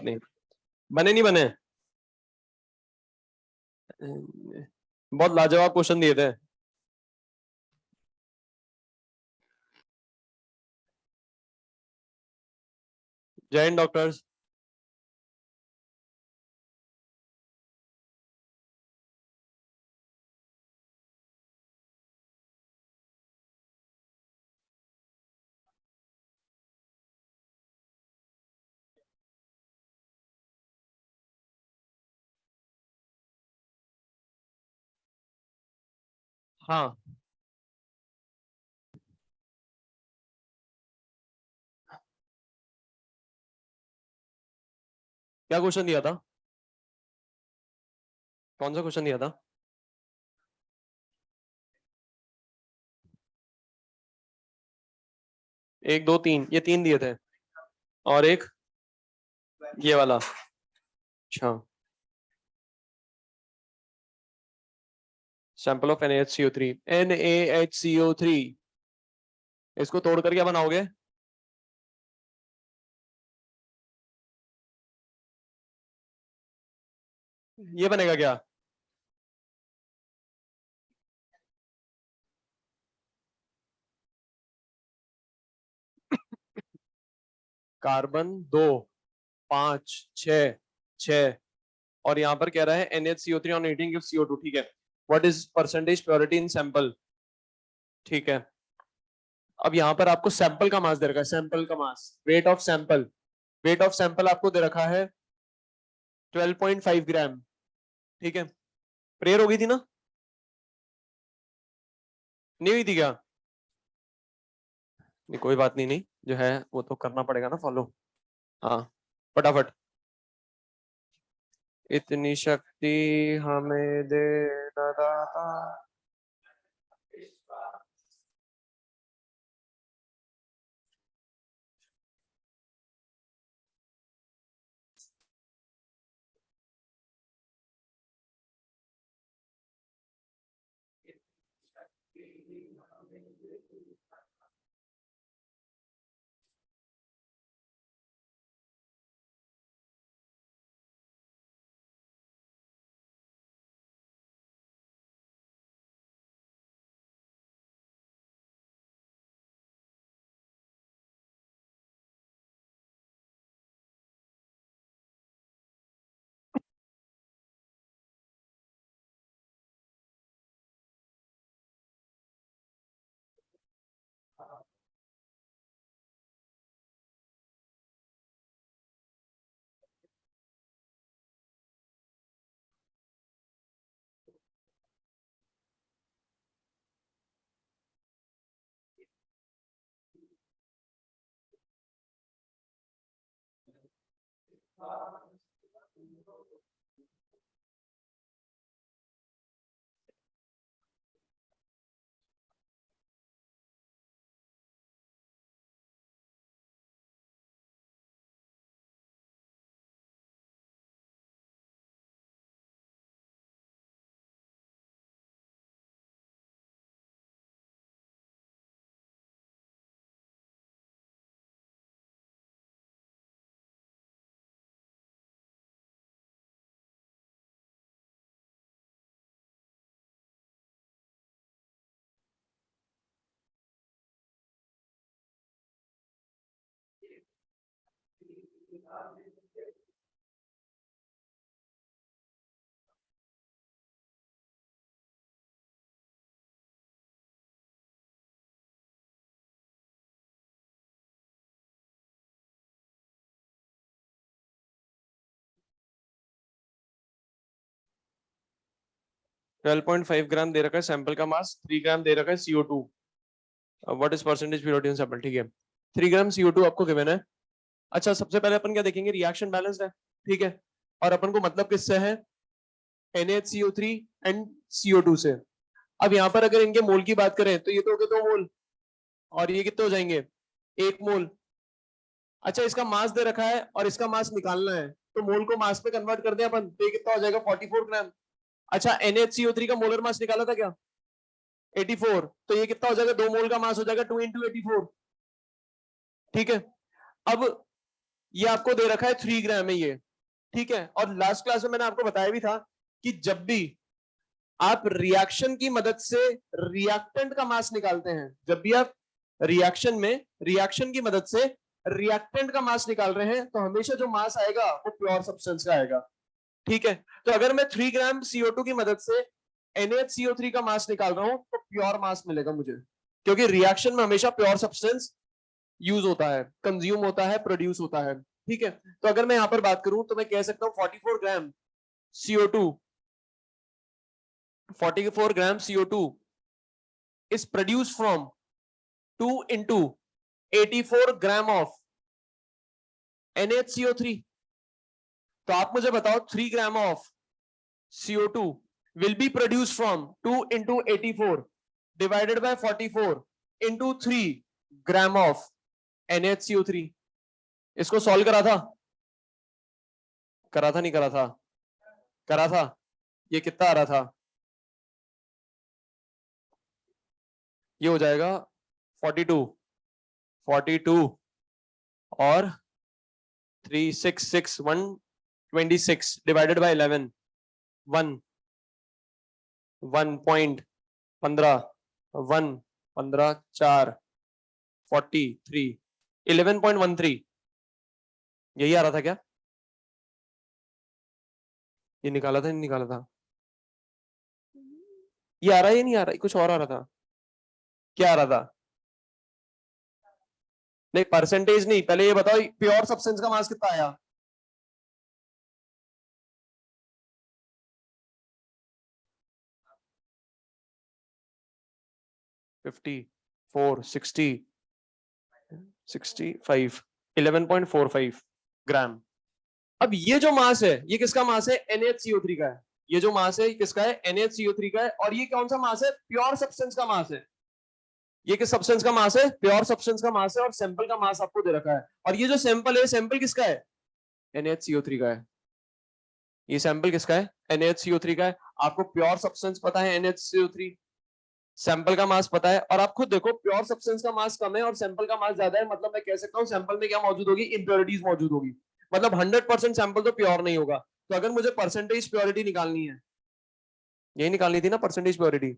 नहीं, बने नहीं बने। बहुत लाजवाब क्वेश्चन दिए थे। जय हिंद डॉक्टर्स। हाँ, क्या क्वेश्चन दिया था? कौन सा क्वेश्चन दिया था? 1 2 3, ये 3 दिए थे। और एक ये वाला। अच्छा, सैंपल ऑफ NaHCO3। NaHCO3, इसको तोड़कर क्या बनाओगे? ये बनेगा क्या? कार्बन 2, 5, 6, 6। और यहां पर कह रहा है NaHCO3 on heating gives CO2। ठीक है। What is percentage purity in sample? ठीक है। अब यहाँ पर आपको सैंपल का मास दे रखा है, सैंपल का mass, weight of sample. Weight of sample आपको दे रखा है 12.5 ग्राम। ठीक है। प्रेयर हो गई थी ना? नहीं हुई थी क्या? नहीं, कोई बात नहीं, नहीं जो है वो तो करना पड़ेगा ना फॉलो। हाँ, फटाफट। इतनी शक्ति हमें दे न दाता। 12.5 ग्राम दे रखा है सैंपल का मास, 3 ग्राम दे रखा है CO2। What is percentage purity in sample? ठीक है। 3 ग्राम CO2 आपको गिवन है। अच्छा, सबसे पहले अपन क्या देखेंगे? रिएक्शन बैलेंस है। ठीक है। और अपन को मतलब किससे है? NaHCO3 एंड CO2 से। अब यहाँ पर अगर इनके मोल की बात करें तो ये तो हो गए 2 मोल, और ये कितने हो जाएंगे? 1 मोल। अच्छा, इसका मास दे रखा है और इसका मास निकालना है, तो मोल को मास में कन्वर्ट कर दें अपन, तो ये कितना हो जाएगा? 44 ग्राम। अच्छा, NaHCO3 का मोलर मास निकाला था क्या? 84। तो ये कितना हो जाएगा? 2 मोल का मास हो जाएगा 2 × 84। ठीक है। अब ये आपको दे रखा है 3 ग्राम है ये, ठीक है। और लास्ट क्लास में मैंने आपको बताया भी था कि जब भी आप रिएक्शन की मदद से रिएक्टेंट का मास निकालते हैं, जब भी आप रिएक्शन में रिएक्शन की मदद से रिएक्टेंट का मास निकाल रहे हैं, तो हमेशा जो मास आएगा वो प्योर सब्सटेंस का आएगा, ठीक है। तो अगर मैं 3 ग्राम CO2 की मदद से NaHCO3 का मास निकाल रहा हूं तो प्योर मास मिलेगा मुझे, क्योंकि रिएक्शन में हमेशा प्योर सब्सटेंस यूज होता है, कंज्यूम होता है, प्रोड्यूस होता है, ठीक है। तो अगर मैं यहां पर बात करूं तो मैं कह सकता हूं 44 ग्राम CO2 44 gram CO2 is produced from 2 into 84 gram of NaHCO3। तो आप मुझे बताओ 3 gram of CO2 will be produced from 2 into 84 divided by 44 into 3 gram of NaHCO3। इसको सॉल्व करा था, नहीं करा था? करा था। ये कितना आ रहा था? ये हो जाएगा 42 और 126 डिवाइडेड बाय 11 1.15 4 43 11.13। यही आ रहा था क्या? ये निकाला था नहीं निकाला था? ये आ रहा है या नहीं आ रहा है? कुछ और आ रहा था? क्या आ रहा था? नहीं परसेंटेज नहीं, पहले ये बताओ प्योर सब्सटेंस का मास कितना आया? फिफ्टी 65 11.45 ग्राम। अब ये जो मास है ये किसका मास है? NaHCO3 का है। ये जो मास है किसका है? NaHCO3 का है। और ये कौन सा मास है? प्योर सब्सटेंस का मास है। ये किस सब्सटेंस का मास है? प्योर सब्सटेंस का मास है। और सैंपल का मास आपको दे रखा है। और ये जो सैंपल है, सैंपल किसका है? NaHCO3 का है। ये सैंपल किसका है? NaHCO3 का है। आपको प्योर सब्सटेंस पता है NaHCO3, सैंपल का मास पता है। और आप खुद देखो प्योर सब्सटेंस का मास कम है और सैंपल का मास ज्यादा है, मतलब मैं कह सकता हूं सैंपल में क्या मौजूद होगी? इंप्योरिटीज मौजूद होगी। मतलब 100% सैंपल तो प्योर नहीं होगा। तो अगर मुझे परसेंटेज प्योरिटी निकालनी है, यही निकालनी थी ना परसेंटेज प्योरिटी,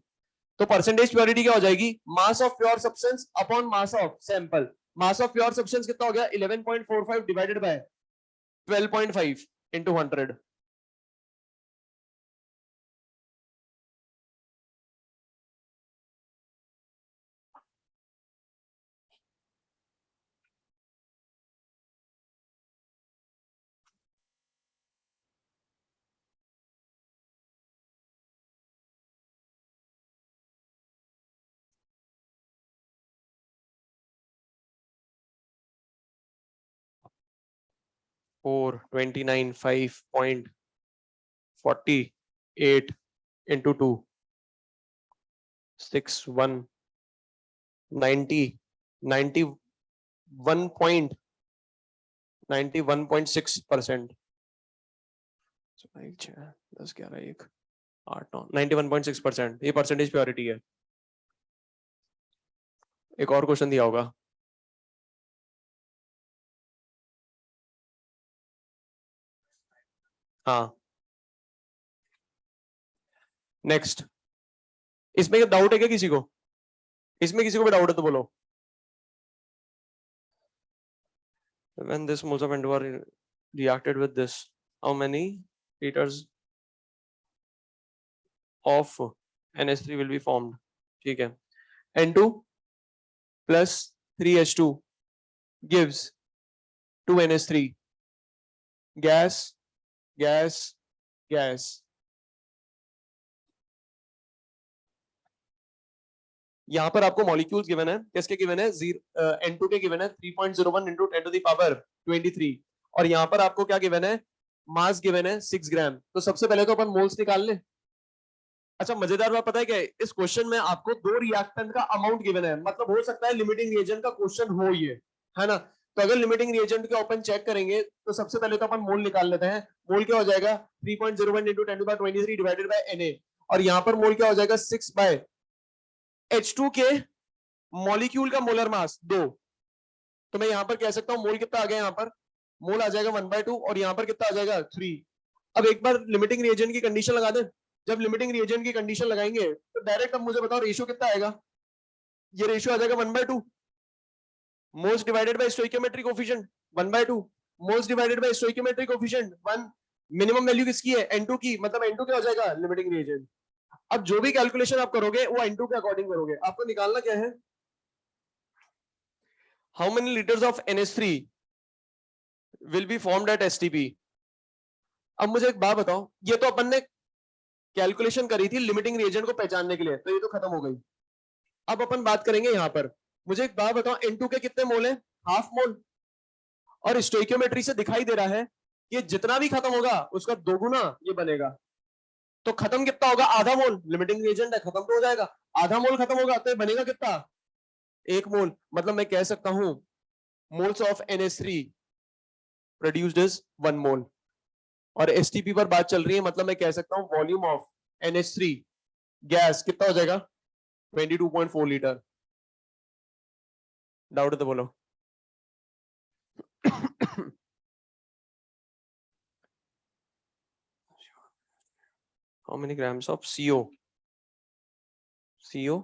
तो परसेंटेज प्योरिटी क्या हो जाएगी? Mass of pure substance upon mass of sample. Mass of pure substance कितना हो गया? 11.45 डिवाइडेड बाय 12.5 इंटू 100। 429 5.48 into 2 61 90 91.6%। 10 11 1 8 9 91.6%। ये परसेंटेज प्योरिटी है। एक और क्वेश्चन दिया होगा। हाँ नेक्स्ट। इसमें डाउट है क्या किसी को? इसमें किसी को भी डाउट है तो बोलो। When this moles of N2 are reacted with this, how many liters of NH3 will be formed? ठीक है। N2 plus 3H2 gives 2 NH3 gas gas gas। यहाँ पर आपको मॉलिक्यूल्स गिवन है। किसके गिवन है? N2 के गिवन है 3.01 into 10 to the power 23। और यहाँ पर आपको क्या गिवन है? मास गिवन है 6 ग्राम। तो सबसे पहले तो अपन मोल्स निकाल लें। अच्छा मजेदार बात पता है क्या है? इस क्वेश्चन में आपको दो रिएक्टेंट का अमाउंट गिवन है, मतलब हो सकता है लिमिटिंग रिएजेंट का क्वेश्चन हो ये, है ना। तो अगर लिमिटिंग रिएजेंट के ओपन चेक करेंगे तो सबसे पहले तो अपन मोल निकाल लेते हैं। मोल क्या हो जाएगा? 3.01 into 10 to the 23 divided by Na। और यहाँ पर मोल क्या हो जाएगा? 6 बाय H2 के मॉलिक्यूल का मोलर मास 2। तो मैं यहां पर कह सकता हूं मोल कितना आ गया यहाँ पर? मोल आ जाएगा 1/2 और यहाँ पर कितना आ जाएगा 3। अब एक बार लिमिटिंग रिएजेंट की कंडीशन लगा दें। जब लिमिटिंग रिएजेंट की कंडीशन लगाएंगे तो डायरेक्ट अब मुझे बताओ रेशियो कितना आएगा। ये रेशियो आ जाएगा 1/2 moles divided by stoichiometric coefficient 1/2 moles divided by stoichiometric coefficient 1। Minimum value किसकी है N2 की, मतलब N2 क्या हो जाएगा लिमिटिंग रिएजेंट। अब जो भी कैलकुलेशन आप करोगे वो N2 के अकॉर्डिंग करोगे। आपको निकालना क्या है, how many litres of NH3 will be formed at STP। अब मुझे एक बात बताओ, ये तो अपन ने कैलकुलेशन करी थी लिमिटिंग रिएजेंट को पहचानने के लिए, तो ये तो खत्म हो गई। अब अपन बात करेंगे यहां पर, मुझे एक बात बताओ N2 के कितने मोल है, हाफ मोल। और स्टोइकियोमेट्री से दिखाई दे रहा है कि जितना भी खत्म होगा उसका दोगुना ये बनेगा। तो खत्म कितना होगा, आधा मोल, लिमिटिंग रिएजेंट है खत्म तो हो जाएगा। आधा मोल खत्म होगा तो बनेगा कितना, 1 मोल। मतलब मैं कह सकता हूं moles of NH3 produced is 1 मोल। और STP पर बात चल रही है, मतलब मैं कह सकता हूं वॉल्यूम ऑफ NH3 गैस कितना हो जाएगा 22.4 लीटर। डाउट है तो बोलो। How many grams of CO, CO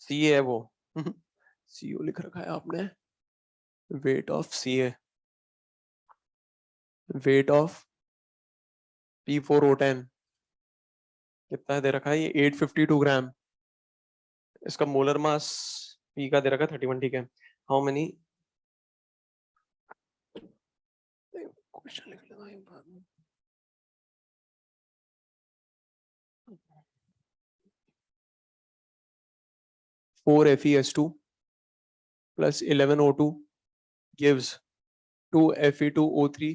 CA है वो CO लिख रखा है आपने। Weight of CA, weight of P4O10 कितना दे रखा है, ये 852 ग्राम। इसका मोलर मास P का दे रखा है 31, ठीक है। हाउ मेनी, क्वेश्चन लिख लेना एक बार में। 4 FeS2 plus 11 O2 gives 2 Fe2O3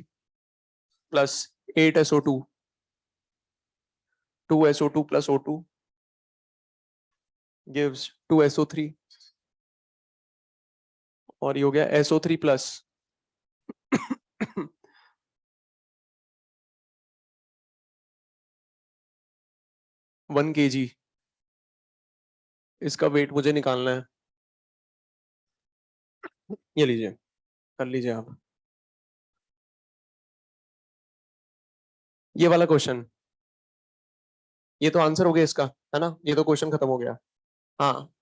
plus 8 SO2, 2 SO2 plus O2 gives 2 SO3 और ये हो गया SO3 प्लस 1 kg। इसका वेट मुझे निकालना है, ये लीजिए कर लीजिए आप ये वाला क्वेश्चन। ये तो आंसर हो गया इसका, है ना, ये तो क्वेश्चन खत्म हो गया। हाँ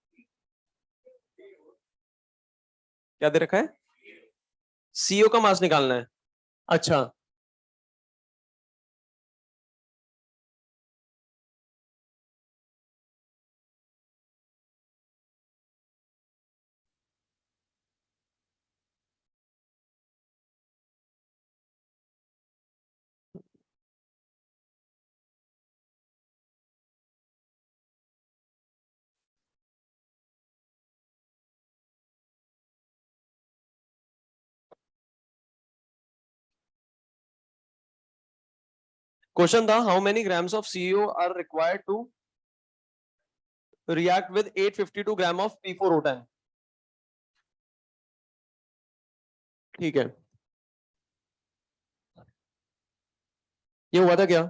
क्या दे रखा है, CO का मास निकालना है। अच्छा क्वेश्चन था how many grams of CO are required to react with 852 gram of P4O10। ठीक है, ये हुआ था क्या,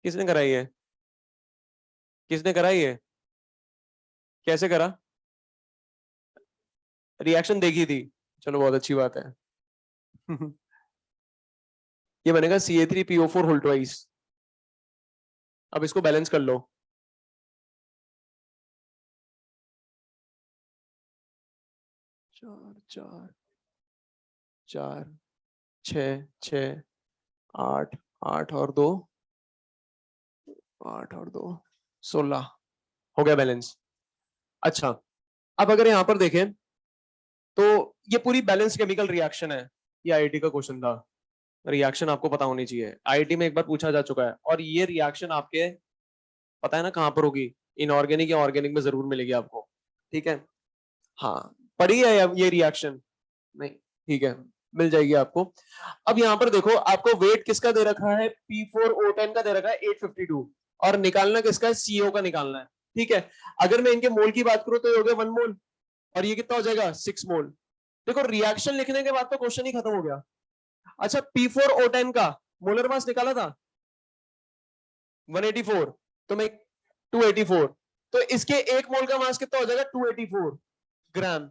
किसने कराई है, किसने कराई है, कैसे करा, रिएक्शन देखी थी, चलो बहुत अच्छी बात है ये बनेगा CA3PO4 होल ट्वाइस। अब इसको बैलेंस कर लो, 4 4 4 6 6 8 8 और 2 8 और 2 16 हो गया बैलेंस। अच्छा अब अगर यहां पर देखें तो ये पूरी बैलेंस केमिकल रिएक्शन है, ये IIT का क्वेश्चन था। रिएक्शन आपको पता होनी चाहिए, IIT में एक बार पूछा जा चुका है। और ये रिएक्शन आपके पता है ना कहां पर होगी, इनऑर्गेनिक या ऑर्गेनिक में जरूर मिलेगी आपको, ठीक है। हाँ पढ़ी है ये रिएक्शन, नहीं ठीक है मिल जाएगी आपको। अब यहाँ पर देखो आपको वेट किसका दे रखा है, P4O10 का दे रखा है 852 और निकालना किसका है, CO का निकालना है, ठीक है। अगर मैं इनके मोल की बात करूं तो ये हो गया 1 मोल और ये कितना हो जाएगा 6 मोल। देखो रिएक्शन लिखने के बाद तो क्वेश्चन ही खत्म हो गया। अच्छा P4O10 का मोलर मास निकाला था 184, तो मैं 284, तो इसके 1 मोल का मास कितना हो जाएगा 284 ग्राम।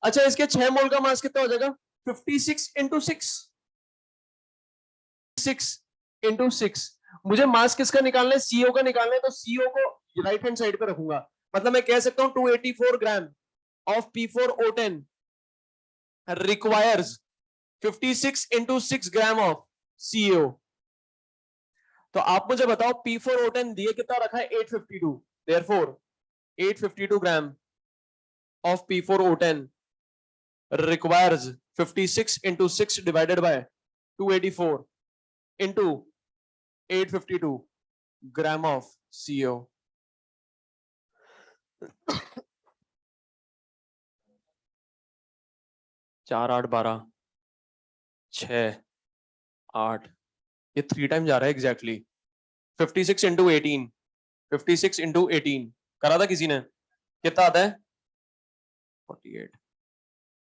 अच्छा इसके 6 मोल का मास कितना हो जाएगा? 56 इंटू 6, 6 इंटू 6। मुझे मास किसका निकालना है? सीओ का निकालना है, तो सीओ को राइट हैंड साइड पे रखूंगा। मतलब मैं कह सकता हूं 284 ग्राम of P4O10 requires 56 into 6 gram of CO. तो आप मुझे बताओ P4O10 दिए कितना रखा है? 852। therefore 852 gram of P4O10 requires 56 into 6 divided by 284 into 852 gram of CO. 4 8 12 6 8, ये 3 टाइम जा रहा है एग्जैक्टली। 56 इंटू 18, 56 इंटू 18 करा था किसी ने? कितना आता है? 48,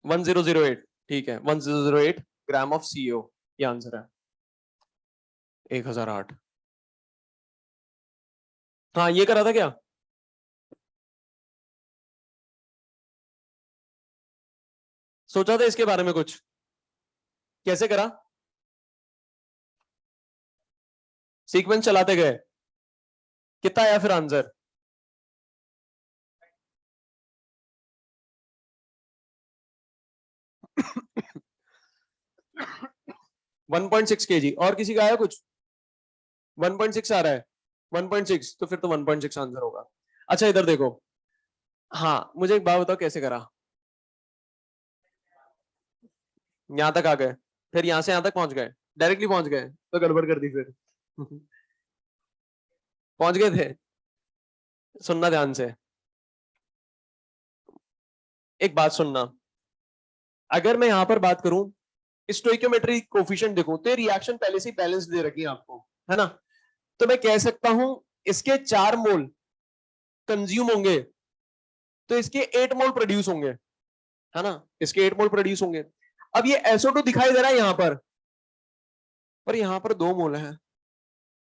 1008। ठीक है, 1008 ग्राम ऑफ सीओ, ये आंसर है 1008। हाँ ये करा था क्या? सोचा था इसके बारे में कुछ? कैसे करा? सीक्वेंस चलाते गए, कितना आया फिर आंसर? 1.6 kg। और किसी का आया कुछ? 1.6 आ रहा है, 1.6 तो फिर तो 1.6 आंसर होगा। अच्छा इधर देखो, हाँ मुझे एक बात बताओ कैसे करा? यहां तक आ गए, फिर यहां से यहां तक पहुंच गए, डायरेक्टली पहुंच गए तो गड़बड़ कर दी फिर। पहुंच गए थे? सुनना ध्यान से, एक बात सुनना। अगर मैं यहां पर बात करूं स्टोइकियोमेट्री कोफिशिएंट देखो, तो ये रिएक्शन पहले से ही बैलेंस दे रखी है आपको, है ना? तो मैं कह सकता हूं इसके 4 मोल कंज्यूम होंगे, तो इसके 8 मोल प्रोड्यूस होंगे, है ना? इसके 8 मोल प्रोड्यूस होंगे। अब ये SO2 दिखाई दे रहा है यहां पर यहां पर 2 मोल है,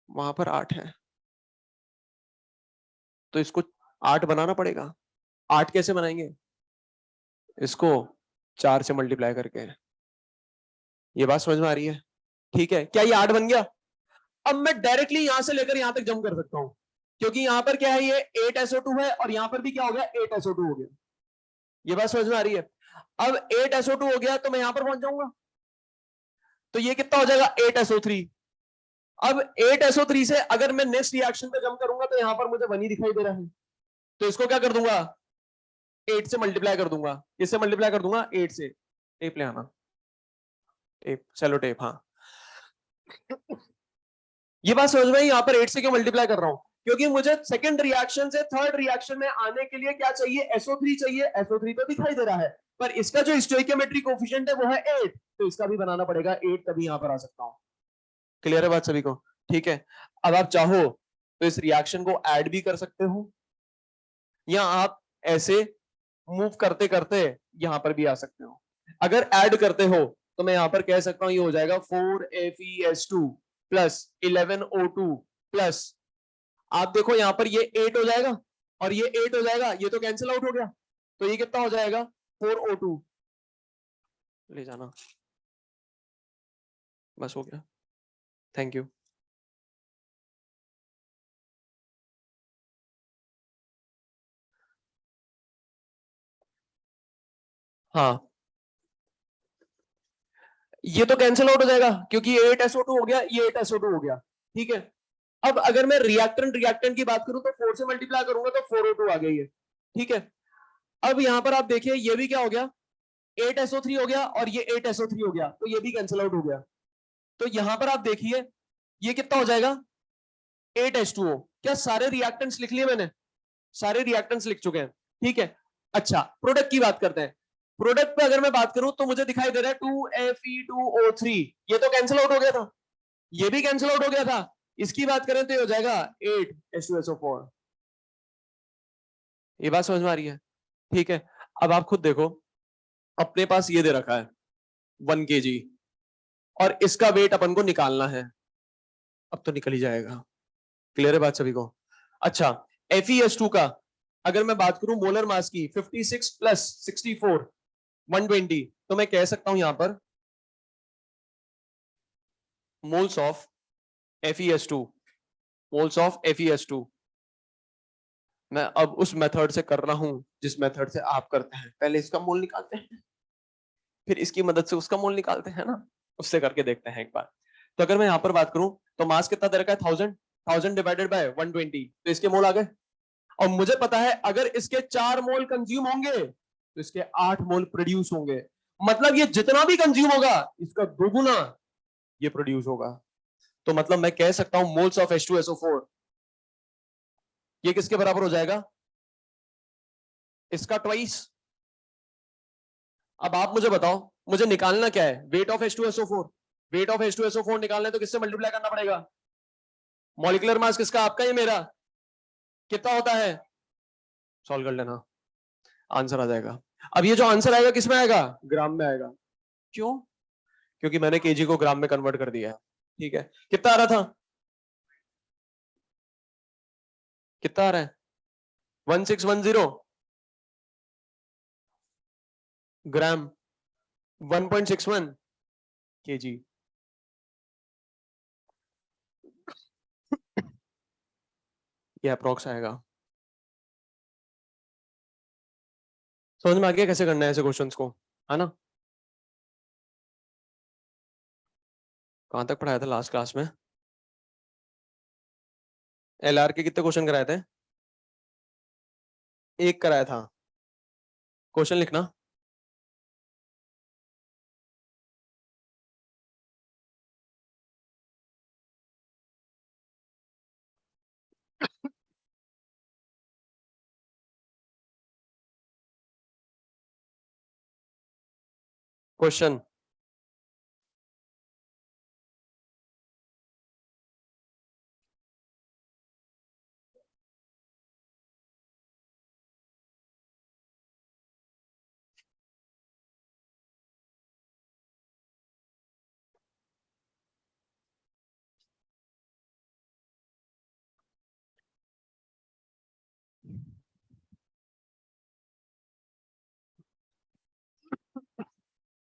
वहां पर 8 है, तो इसको 8 बनाना पड़ेगा। 8 कैसे बनाएंगे? इसको 4 से मल्टीप्लाई करके। ये बात समझ में आ रही है? ठीक है, क्या ये 8 बन गया? अब मैं डायरेक्टली यहां से लेकर यहां तक जंप कर सकता हूं, क्योंकि यहां पर क्या है, ये 8SO2 है और यहां पर भी क्या हो गया? 8SO2 हो गया। ये बात समझ में आ रही है? अब 8SO2 हो गया तो मैं यहां पर पहुंच जाऊंगा, तो ये कितना हो जाएगा? 8SO3। अब 8SO3 से अगर मैं नेक्स्ट रिएक्शन पे जंप करूंगा तो यहां पर मुझे 1 ही दिखाई दे रहा है, तो इसको क्या कर दूंगा? 8 से मल्टीप्लाई कर दूंगा। इससे मल्टीप्लाई कर दूंगा 8 से। टेप ले आना, टेप, सेलो टेप। हाँ ये बात समझ में आई? यहां पर 8 से क्यों मल्टीप्लाई कर रहा हूं? क्योंकि मुझे सेकंड रिएक्शन से थर्ड रिएक्शन में आने के लिए क्या चाहिए? SO3 चाहिए। SO3 तो दिखाई दे रहा है, पर इसका जो स्टोइकियोमेट्री कोफिशिएंट है वो है 8, तो इसका भी बनाना पड़ेगा 8, तभी यहां पर आ सकता हूं। क्लियर है बात सभी को? ठीक है, अब आप चाहो तो इस रिएक्शन को ऐड भी कर सकते हो, या आप ऐसे मूव करते करते यहां पर भी आ सकते हो। अगर ऐड करते हो तो मैं यहां पर कह सकता हूं ये हो जाएगा 4FeS2 प्लस 11O2 प्लस, आप देखो यहां पर ये 8 हो जाएगा और ये 8 हो जाएगा, ये तो कैंसिल आउट हो गया, तो ये कितना हो जाएगा? 4O2। ले जाना, बस हो गया, थैंक यू। हाँ ये तो कैंसिल आउट हो जाएगा, क्योंकि 8SO2 हो गया, ये 8SO2 हो गया। ठीक है, अब अगर मैं रिएक्टेंट रिएक्टेंट की बात करूं तो 4 से मल्टीप्लाई करूंगा तो 4O2 आ गई है। ठीक है, अब यहां पर आप देखिए ये भी क्या हो गया? 8SO3 हो गया और ये 8SO3 हो गया, तो ये भी कैंसिल आउट हो गया। तो यहां पर आप देखिए ये कितना हो जाएगा? 8H2O। क्या सारे रिएक्टेंट्स लिख लिए मैंने? सारे रिएक्टेंट्स लिख चुके हैं। ठीक है, अच्छा प्रोडक्ट की बात करते हैं। प्रोडक्ट पे अगर मैं बात करूं तो मुझे दिखाई दे रहा है 2Fe2O3, ये तो कैंसिल आउट हो गया था, ये भी कैंसिल आउट हो गया था। इसकी बात करें तो ये हो जाएगा 8H2SO4। ये बात समझ में आ रही है? ठीक है, अब आप खुद देखो, अपने पास ये दे रखा है 1 kg, और इसका वेट अपन को निकालना है। अब तो निकल ही जाएगा। क्लियर है बात सभी को? अच्छा FeS2 का अगर मैं बात करूं मोलर मास की 56 प्लस 64, 120, तो मैं कह सकता हूं यहां पर moles of FeS2, moles of FeS2। मैं अब उस मेथड से कर रहा हूं जिस मेथड से आप करते हैं, पहले इसका मोल निकालते हैं, फिर इसकी मदद से उसका मोल निकालते हैं ना, उससे करके देखते हैं एक बार। तो अगर मैं यहां पर बात करूं तो मास कितना दे रखा है 1000, 1000 डिवाइडेड बाय 120, तो इसके मोल आ गए। और मुझे पता है अगर इसके 4 मोल कंज्यूम होंगे तो इसके 8 मोल प्रोड्यूस होंगे, मतलब ये जितना भी कंज्यूम होगा इसका दोगुना ये प्रोड्यूस होगा। तो मतलब मैं कह सकता हूं मोल्स ऑफ H2SO4 ये किसके बराबर हो जाएगा, इसका ट्वाइस। अब आप मुझे बताओ, मुझे निकालना क्या है, weight of H2SO4। Weight of H2SO4 निकालना है तो किससे मल्टीप्लाई करना पड़ेगा, मॉलिक्यूलर मास किसका, आपका या मेरा, कितना होता है, सॉल्व कर लेना, आंसर आ जाएगा। अब ये जो आंसर आएगा किस में आएगा, ग्राम में आएगा। क्यों, क्योंकि मैंने केजी को ग्राम में कन्वर्ट कर दिया है। ठीक है, कितना आ रहा था, कितना आ रहा है, 1610 ग्राम, 1.61 केजी। ये अप्रोक्स आएगा। समझ में आ गया कैसे करना है ऐसे क्वेश्चंस को, है ना। कहां तक पढ़ाया था लास्ट क्लास में, LR के कितने क्वेश्चन कराए थे, एक कराया था। क्वेश्चन लिखना, क्वेश्चन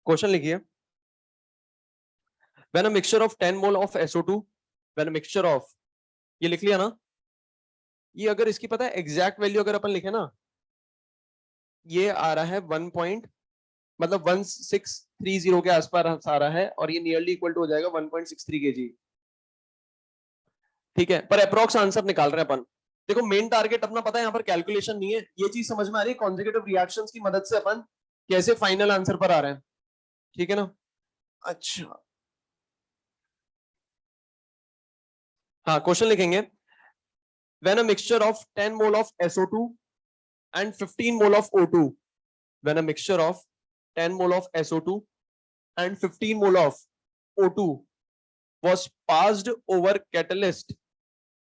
क्वेश्चन लिखिए। When a mixture of 10 mole of SO2, when a mixture of, ये लिख लिया ना, ये अगर इसकी पता है एग्जैक्ट वैल्यू अगर अपन लिखे ना, ये आ रहा है 1 पॉइंट, मतलब 1630 के आसपास आ रहा है, और ये नियरली इक्वल टू हो जाएगा 1.63 केजी। ठीक है, पर अप्रोक्स आंसर निकाल रहे हैं अपन। देखो मेन टारगेट अपना पता है, यहाँ पर कैलकुलेशन नहीं है, ये चीज समझ में आ रही है, कॉन्जिक्यूटिव रिएक्शंस की मदद से अपन कैसे फाइनल आंसर पर आ रहे हैं। ठीक है ना। अच्छा, हाँ क्वेश्चन लिखेंगे। When a mixture of 10 mole of SO2 and 15 mole of O2, when a mixture of 10 mole of SO2 and 15 mole of O2 was passed over catalyst,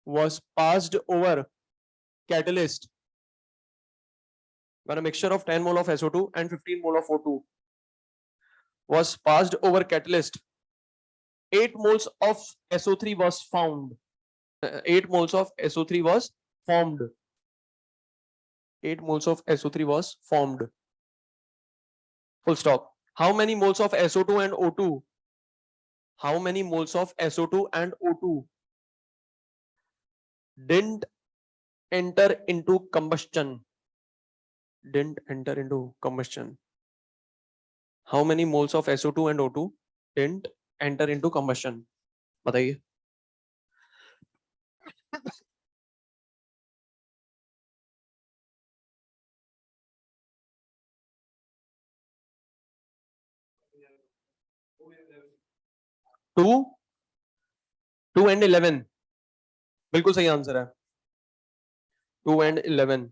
was passed over catalyst, when a mixture of 10 mole of SO2 and 15 mole of O2 was passed over catalyst, 8 moles of SO3 was found. 8 moles of SO3 was formed. 8 moles of SO3 was formed. Full stop. How many moles of SO2 and O2? How many moles of SO2 and O2 didn't enter into combustion? Didn't enter into combustion. How many moles of SO2 and O2 didn't enter into combustion? बताइए। 2, 2 and 11 बिल्कुल सही answer है। 2 and 11।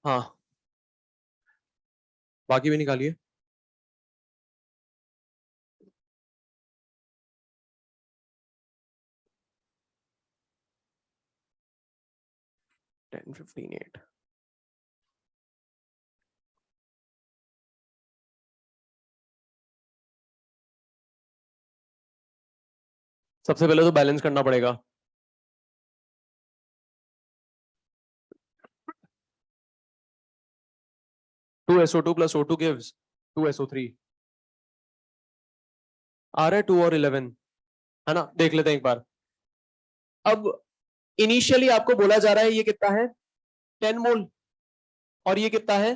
हाँ, बाकी भी निकालिए। 10, 15, 8। सबसे पहले तो बैलेंस करना पड़ेगा। 2SO2 plus O2 gives 2SO3। आ रहा है 2 और 11, है ना? देख लेते हैं एक बार। अब इनिशियली आपको बोला जा रहा है ये कितना है, 10 मोल, और ये कितना है,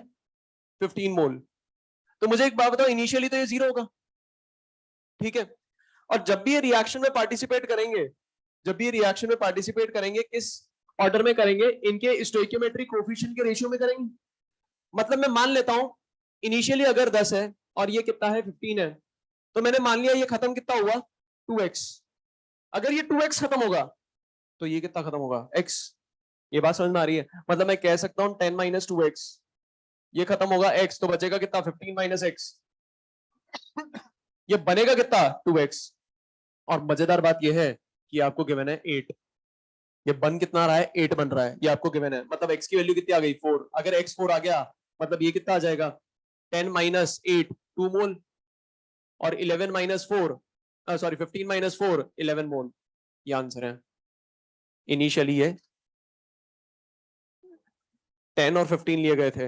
15 मोल। तो मुझे एक बात बताओ, इनिशियली तो ये 0 होगा, ठीक है? और जब भी ये रिएक्शन में पार्टिसिपेट करेंगे, जब भी ये रिएक्शन में पार्टिसिपेट करेंगे, किस ऑर्डर में करेंगे? इनके स्टोइकियोमेट्रिक कोएफिशिएंट के रेशियो में करेंगे। मतलब मैं मान लेता हूं इनिशियली अगर 10 है और ये कितना है, 15 है, तो मैंने मान लिया ये खत्म कितना हुआ, 2x। अगर ये 2x खत्म होगा तो ये कितना खत्म होगा, x। ये बात समझ में आ रही है? मतलब मैं कह सकता हूं 10 माइनस 2x, ये खत्म होगा x, तो बचेगा कितना, 15 माइनस x। ये बनेगा कितना, 2x। और मजेदार बात यह है कि आपको गिवन है 8। ये बन कितना रहा है, 8 बन रहा है, ये आपको गिवन है। मतलब x की वैल्यू कितनी आ गई, 4। अगर x 4 आ गया मतलब ये कितना आ जाएगा, 10 माइनस 8 2 मोल, और 11 माइनस 4 सॉरी 15 माइनस 4 11 मोल। ये आंसर है। इनिशियली ये 10 और 15 लिए गए थे,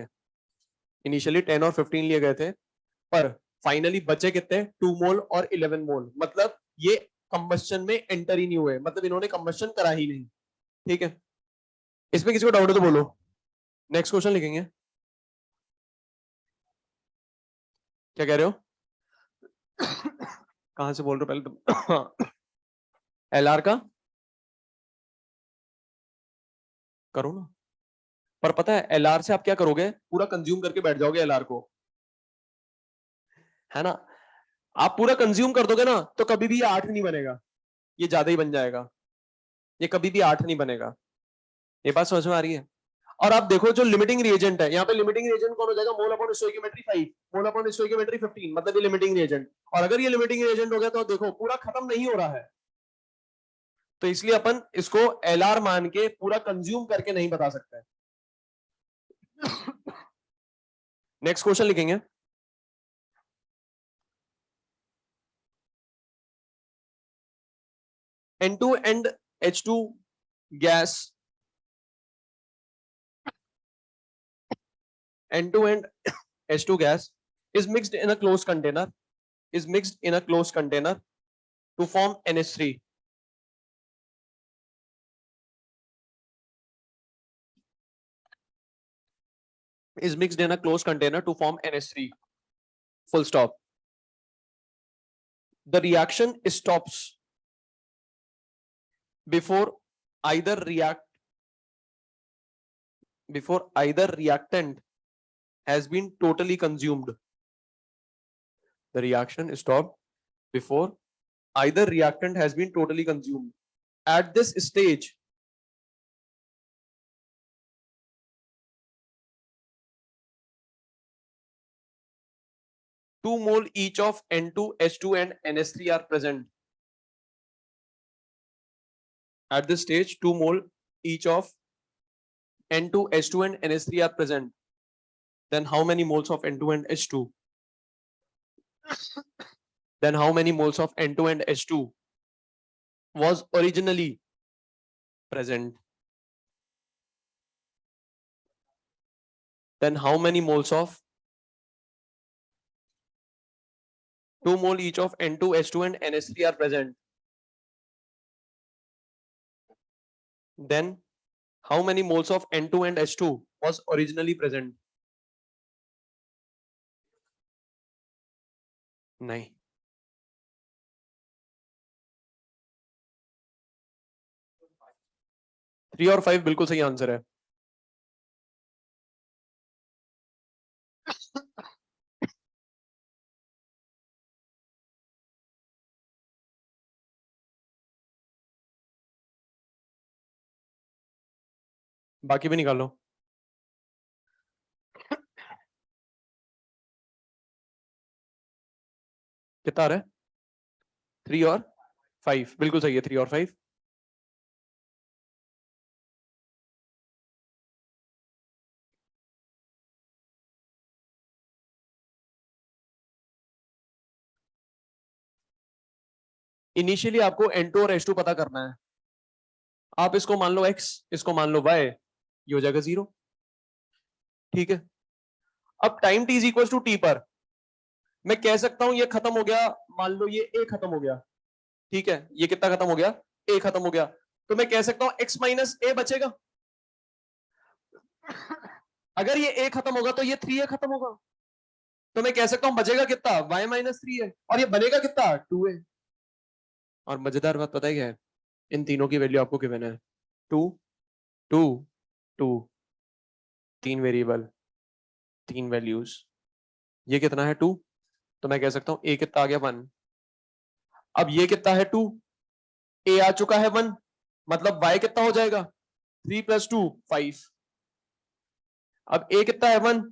इनिशियली 10 और 15 लिए गए थे, पर फाइनली बचे कितने, 2 मोल और 11 मोल। मतलब ये कंबस्शन में एंटर ही नहीं हुए, मतलब इन्होंने कंबस्शन करा ही नहीं, ठीक है? इसमें किसी को डाउट है तो बोलो, नेक्स्ट क्वेश्चन लिखेंगे। क्या कह रहे हो? कहां से बोल रहे हो पहले तो? एलआर का करो ना, पर पता है एलआर से आप क्या करोगे, पूरा कंज्यूम करके बैठ जाओगे एलआर को, है ना? आप पूरा कंज्यूम कर दोगे ना तो कभी भी ये 8 नहीं बनेगा, ये ज्यादा ही बन जाएगा, ये कभी भी 8 नहीं बनेगा। ये बात समझ में आ रही है? और आप देखो जो लिमिटिंग रिएजेंट है, यहाँ पे लिमिटिंग रिएजेंट कौन हो जाएगा, mole upon stoichiometry 5, mole upon stoichiometry 15, मतलब ये लिमिटिंग रिएजेंट। और अगर ये लिमिटिंग रिएजेंट हो गया तो देखो पूरा खत्म नहीं हो रहा है, तो इसलिए अपन इसको एलआर मान के पूरा कंज्यूम करके नहीं बता सकते। नेक्स्ट क्वेश्चन लिखेंगे। N2 and H2 gas, N2 and H2 gas is mixed in a closed container, is mixed in a closed container to form NH3. Is mixed in a closed container to form NH3. Full stop. The reaction stops before either reactant has been totally consumed. The reaction stopped before either reactant has been totally consumed. At this stage, two mole each of N2, H2 and NH3 are present. At this stage, 2 mole each of N2, H2 and NH3 are present. Then how many moles of N2 and H2? Then how many moles of N2 and H2 was originally present? Then how many moles of 2 mole each of N2, H2 and NH3 are present? Then how many moles of N2 and H2 was originally present? नहीं, 3 और 5 बिल्कुल सही answer है। बाकी भी निकालो। कितना आ रहा है, 3 और 5 बिल्कुल सही है, 3 और 5। इनिशियली आपको N2 और H2 पता करना है। आप इसको मान लो x, इसको मान लो y, ये हो जाएगा 0, ठीक है? अब time t is equal to T पर मैं कह सकता हूं ये खत्म हो गया, मान लो ये a खत्म हो गया, ठीक है, ये कितना खत्म हो गया, a खत्म हो गया, तो मैं कह सकता हूं x माइनस a बचेगा। अगर ये a खत्म होगा तो ये 3a खत्म होगा, तो मैं कह सकता हूं बचेगा कितना, y माइनस 3a, और ये बनेगा कितना 2a। और मजेदार बात पता है क्या है, इन तीनों की वैल्यू आपको गिवन है 2 2 2, 3 वेरिएबल 3 वैल्यूज, ये कितना है 2, तो मैं कह सकता हूं a कितना आ गया 1। अब ये कितना है 2, a आ चुका है 1, मतलब y कितना हो जाएगा 3 प्लस 2 5। अब a कितना है 1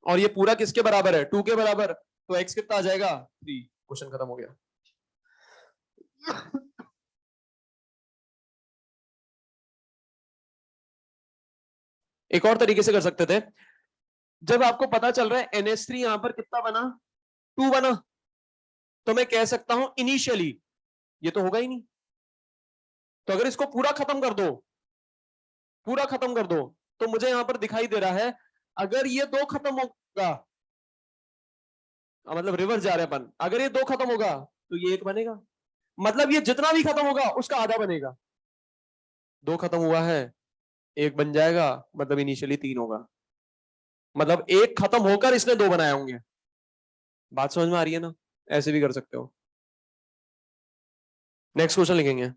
और ये पूरा किसके बराबर है 2 के बराबर, तो x कितना आ जाएगा 3। क्वेश्चन खत्म हो गया। एक और तरीके से कर सकते थे, जब आपको पता चल रहा है NH3 यहां पर कितना बना 2 बना, तो मैं कह सकता हूं इनिशियली ये तो होगा ही नहीं, तो अगर इसको पूरा खत्म कर दो, पूरा खत्म कर दो, तो मुझे यहां पर दिखाई दे रहा है अगर ये 2 खत्म होगा, मतलब रिवर्स जा रहे अपन, अगर ये 2 खत्म होगा तो ये 1 बनेगा, मतलब ये जितना भी खत्म होगा उसका आधा बनेगा। 2 खत्म हुआ है 1 बन जाएगा, मतलब इनिशियली 3 होगा, मतलब 1 खत्म होकर इसने 2 बनाए होंगे। बात समझ में आ रही है ना, ऐसे भी कर सकते हो। नेक्स्ट क्वेश्चन लिखेंगे।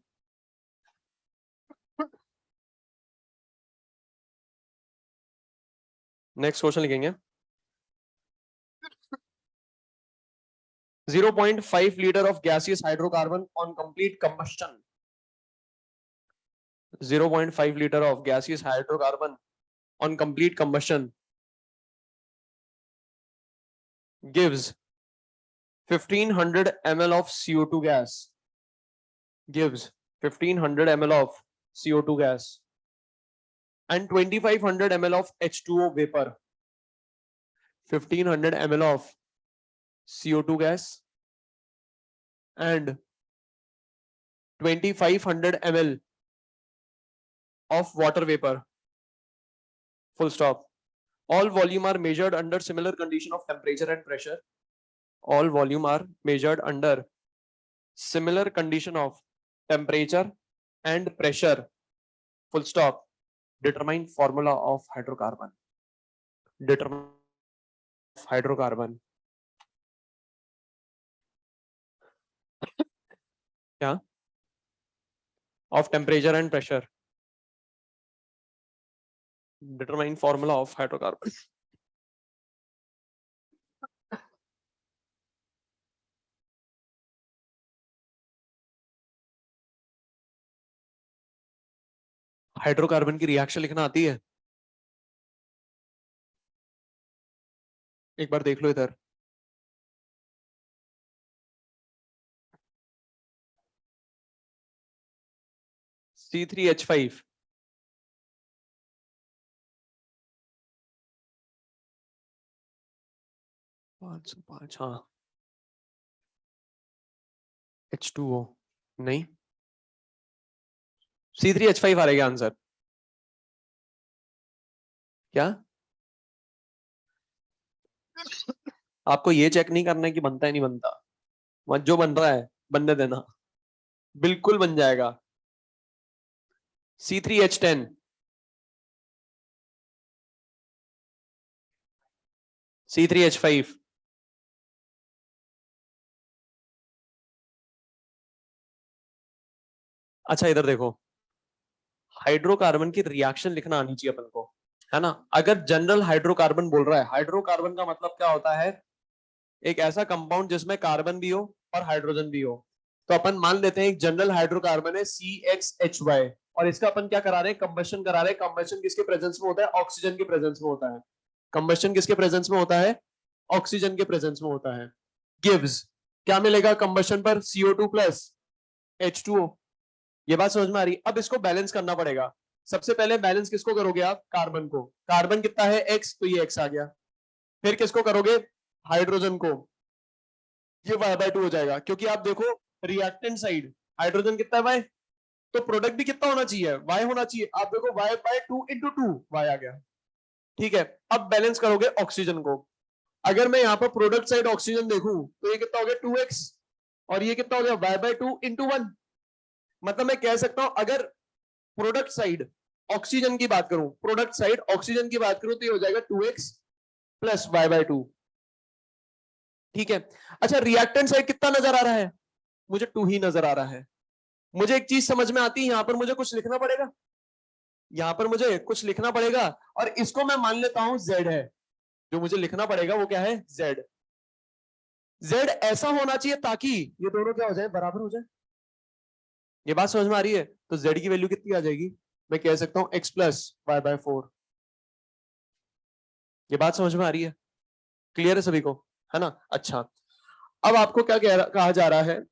नेक्स्ट क्वेश्चन लिखेंगे 0.5 liter of gaseous hydrocarbon on complete combustion. 0.5 liter of gaseous hydrocarbon on complete combustion gives 1500 ml of CO2 gas. Gives 1500 ml of CO2 gas and 2500 ml of H2O vapor. 1500 ml of CO2 gas and 2500 ml of water vapor. Full stop. All volume are measured under similar condition of temperature and pressure. All volume are measured under similar condition of temperature and pressure. Full stop. Determine formula of hydrocarbon. Determine hydrocarbon. क्या? Of temperature and pressure. Determine formula of hydrocarbon. Hydrocarbon की reaction लिखना आती है? एक बार देख लो इधर। C3H5 505, हाँ। H2O नहीं, C3H5 आ रहेगा आंसर। क्या आपको ये चेक नहीं करना है कि बनता है नहीं बनता, जो बन रहा है बनने देना, बिल्कुल बन जाएगा। C3H10 C3H5 अच्छा इधर देखो, हाइड्रोकार्बन की रिएक्शन लिखना आनी चाहिए अपन को, है ना। अगर जनरल हाइड्रोकार्बन बोल रहा है, हाइड्रोकार्बन का मतलब क्या होता है, एक ऐसा कंपाउंड जिसमें कार्बन भी हो और हाइड्रोजन भी हो। तो अपन मान लेते हैं एक जनरल हाइड्रोकार्बन है CXHY, और इसका अपन क्या करा रहे हैं, कंबशन करा रहे हैं। कंबशन किसके प्रेजेंस में होता है, ऑक्सीजन के प्रेजेंस में होता है। कंबशन किसके प्रेजेंस में होता है, ऑक्सीजन के प्रेजेंस में होता है। गिव्स क्या मिलेगा कंबशन पर, CO2 प्लस H2O। ये बात समझ में आ रही। अब इसको बैलेंस करना पड़ेगा। सबसे पहले बैलेंस किसको करोगे आप, कार्बन को। कार्बन कितना है X, तो ये X आ गया। फिर किसको करोगे, हाइड्रोजन को, ये Y/2 हो जाएगा, क्योंकि आप देखो रिएक्टेंट साइड हाइड्रोजन कितना है Y, तो प्रोडक्ट भी कितना होना चाहिए, Y होना चाहिए। आप देखो Y/2 × 2 Y आ गया। ठीक है, अब बैलेंस करोगे ऑक्सीजन को। अगर मैं यहाँ पर प्रोडक्ट साइड ऑक्सीजन देखूं तो ये कितना हो गया 2x, और ये कितना हो गया y/2 इंटू 1। मतलब मैं कह सकता हूं अगर प्रोडक्ट साइड ऑक्सीजन की बात करूं, प्रोडक्ट साइड ऑक्सीजन की बात करूं तो ये हो जाएगा 2x प्लस y/2। ठीक है, अच्छा रिएक्टेंट साइड कितना नजर आ रहा है, मुझे 2 ही नजर आ रहा है। मुझे एक चीज समझ में आती है, यहां पर मुझे कुछ लिखना पड़ेगा, यहां पर मुझे कुछ लिखना पड़ेगा, और इसको मैं मान लेता हूं z है। जो मुझे लिखना पड़ेगा वो क्या है, z। z ऐसा होना चाहिए ताकि ये दोनों क्या हो जाए, बराबर हो जाए। ये बात समझ में आ रही है? तो z की वैल्यू कितनी आ जाएगी, मैं कह सकता हूं x प्लस y/4। ये बात समझ में आ रही है? क्लियर है सभी को, है ना? अच्छा, अब आपको क्या कहा जा रहा है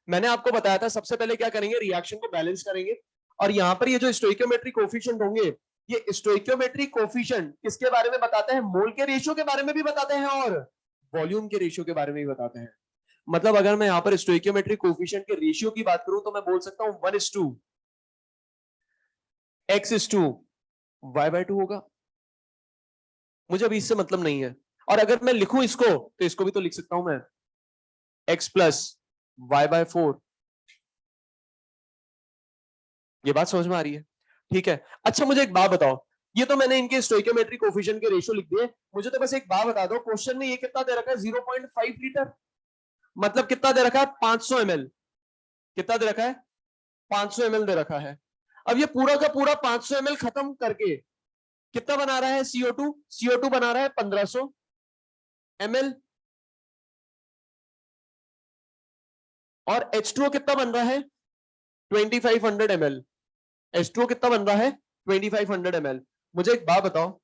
मैंने आपको बताया था सबसे पहले क्या करेंगे, रिएक्शन को बैलेंस करेंगे। और यहां पर ये जो स्टोइकियोमेट्रिक कोफिशिएंट होंगे, ये स्टोइकियोमेट्रिक कोफिशिएंट किसके बारे में बताते हैं, मोल के रेशियो के बारे में भी बताते हैं और वॉल्यूम के रेशियो के बारे में भी बताते हैं। मतलब अगर मैं यहां पर स्टोइकियोमेट्रिक कोफिशिएंट के रेशियो की बात करूं तो मैं बोल सकता हूं 1:2 x/2 y/2 होगा। मुझे अभी इससे मतलब नहीं है, और अगर मैं लिखूं इसको तो इसको भी तो लिख सकता हूं मैं, x प्लस y/4। ये बात समझ में आ रही है? ठीक है, अच्छा मुझे एक बात बताओ, ये तो मैंने इनके स्टोइकियोमेट्रिक कोफिशिएंट के रेशियो लिख दिए, मुझे तो बस एक बात बता दो, क्वेश्चन में ये कितना दे रखा है 0.5 लीटर, मतलब कितना दे रखा है 500 ml। कितना दे रखा है, 500 ml दे रखा है। अब ये पूरा का पूरा 500 ml खत्म करके कितना बना रहा है, CO2, CO2 बना रहा है 1500 ml, और H2O कितना बन रहा है 2500 ml। H2O कितना बन रहा है 2500 ml। मुझे एक बात बताओ,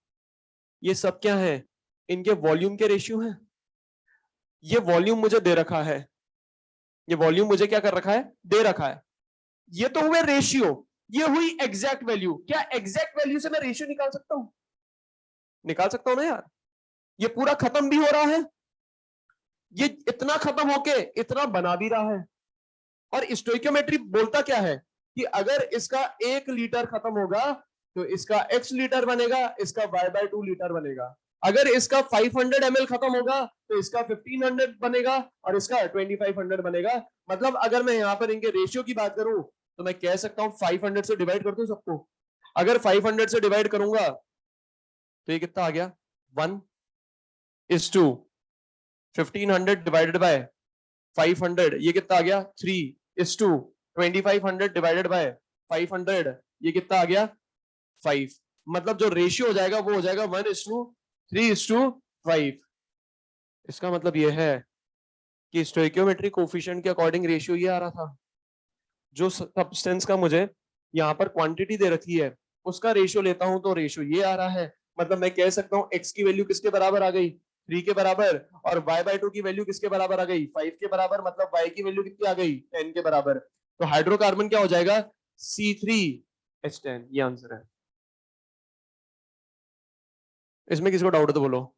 ये सब क्या है, इनके वॉल्यूम के रेशियो हैं। ये वॉल्यूम मुझे दे रखा है, ये वॉल्यूम मुझे क्या कर रखा है, दे रखा है। ये तो हुए रेशियो, ये हुई एग्जैक्ट वैल्यू। क्या एग्जैक्ट वैल्यू से मैं रेशियो निकाल सकता हूं, निकाल सकता हूं ना यार। ये पूरा खत्म भी हो रहा है, ये इतना खत्म होके इतना बना भी रहा है। और स्टोइकियोमेट्री बोलता क्या है कि अगर इसका 1 लीटर खत्म होगा तो इसका x लीटर बनेगा, इसका y/2 लीटर बनेगा। अगर इसका 500 ml खत्म होगा तो इसका 1500 बनेगा, और इसका 2500 बनेगा। मतलब अगर मैं यहां पर इनके रेशियो की बात करूं तो मैं कह सकता हूं 500 से डिवाइड कर दूं सबको। अगर 500 से डिवाइड करूंगा तो ये कितना आ गया 1:1500 डिवाइडेड बाय 500, ये कितना आ गया 3:2500 डिवाइडेड बाय 500, ये कितना आ गया 5। मतलब जो रेशियो हो जाएगा वो हो जाएगा 1:3:5। इसका मतलब ये है कि स्टोइकियोमेट्रिक कोफिशिएंट के अकॉर्डिंग रेशियो ये आ रहा था। जो सब्सटेंस का मुझे यहाँ पर क्वांटिटी दे रखी है उसका रेशियो लेता हूं तो रेशियो ये आ रहा है। मतलब मैं कह सकता हूं x की वैल्यू किसके बराबर आ गई, 3 के बराबर, और y/2 की वैल्यू किसके बराबर आ गई, 5 के बराबर। मतलब y की वैल्यू कितनी आ गई, 10 के बराबर। तो हाइड्रोकार्बन क्या हो जाएगा, C3H10। ये आंसर है। इसमें किसी को डाउट है तो बोलो।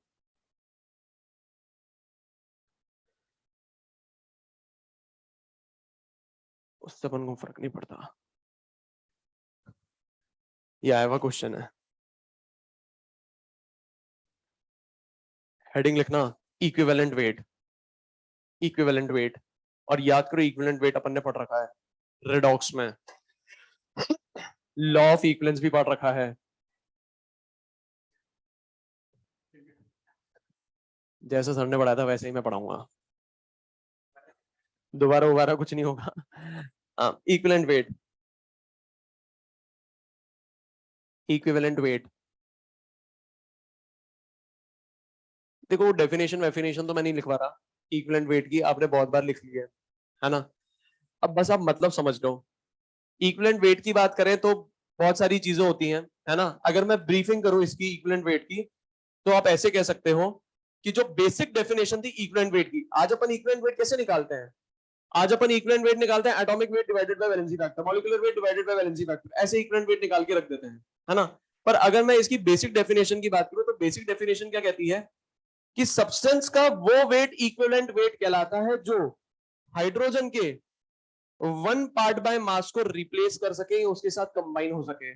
उससे अपन को फर्क नहीं पड़ता, ये आया हुआ क्वेश्चन है। हेडिंग लिखना इक्विवेलेंट वेट, इक्विवेलेंट वेट। और याद करो इक्विवेलेंट वेट अपन ने पढ़ रखा है रेडॉक्स में, लॉ ऑफ इक्विवेलेंस भी पढ़ रखा है। जैसा सर ने पढ़ाया था वैसे ही मैं पढ़ाऊंगा, दोबारा दोबारा कुछ नहीं होगा। Equivalent wait, equivalent weight. देखो डेफिनेशन वेफिनेशन तो मैं नहीं लिखवा रहा, इक्विवेलेंट वेट की आपने बहुत बार लिख ली है ना। अब बस आप मतलब समझ लो। इक्विवेलेंट वेट की बात करें तो बहुत सारी चीजें होती हैं, है ना। अगर मैं ब्रीफिंग करूं इसकी इक्विवेलेंट वेट की तो आप ऐसे कह सकते हो कि जो बेसिक डेफिनेशन थी इक्विवेलेंट वेट की, आज अपन इक्विवेलेंट वेट कैसे निकालते हैं, आज अपन इक्विवेलेंट वेट निकालते हैं atomic weight divided by valency factor, molecular weight divided by valency factor, ऐसे इक्विवेलेंट वेट निकाल के रख देते हैं, है ना। पर अगर मैं इसकी बेसिक डेफिनेशन की बात करूं तो बेसिक डेफिनेशन क्या कहती है कि सब्सटेंस का वो वेट इक्विवेलेंट वेट कहलाता है जो हाइड्रोजन के 1 पार्ट बाय मास को रिप्लेस कर सके, उसके साथ कंबाइन हो सके।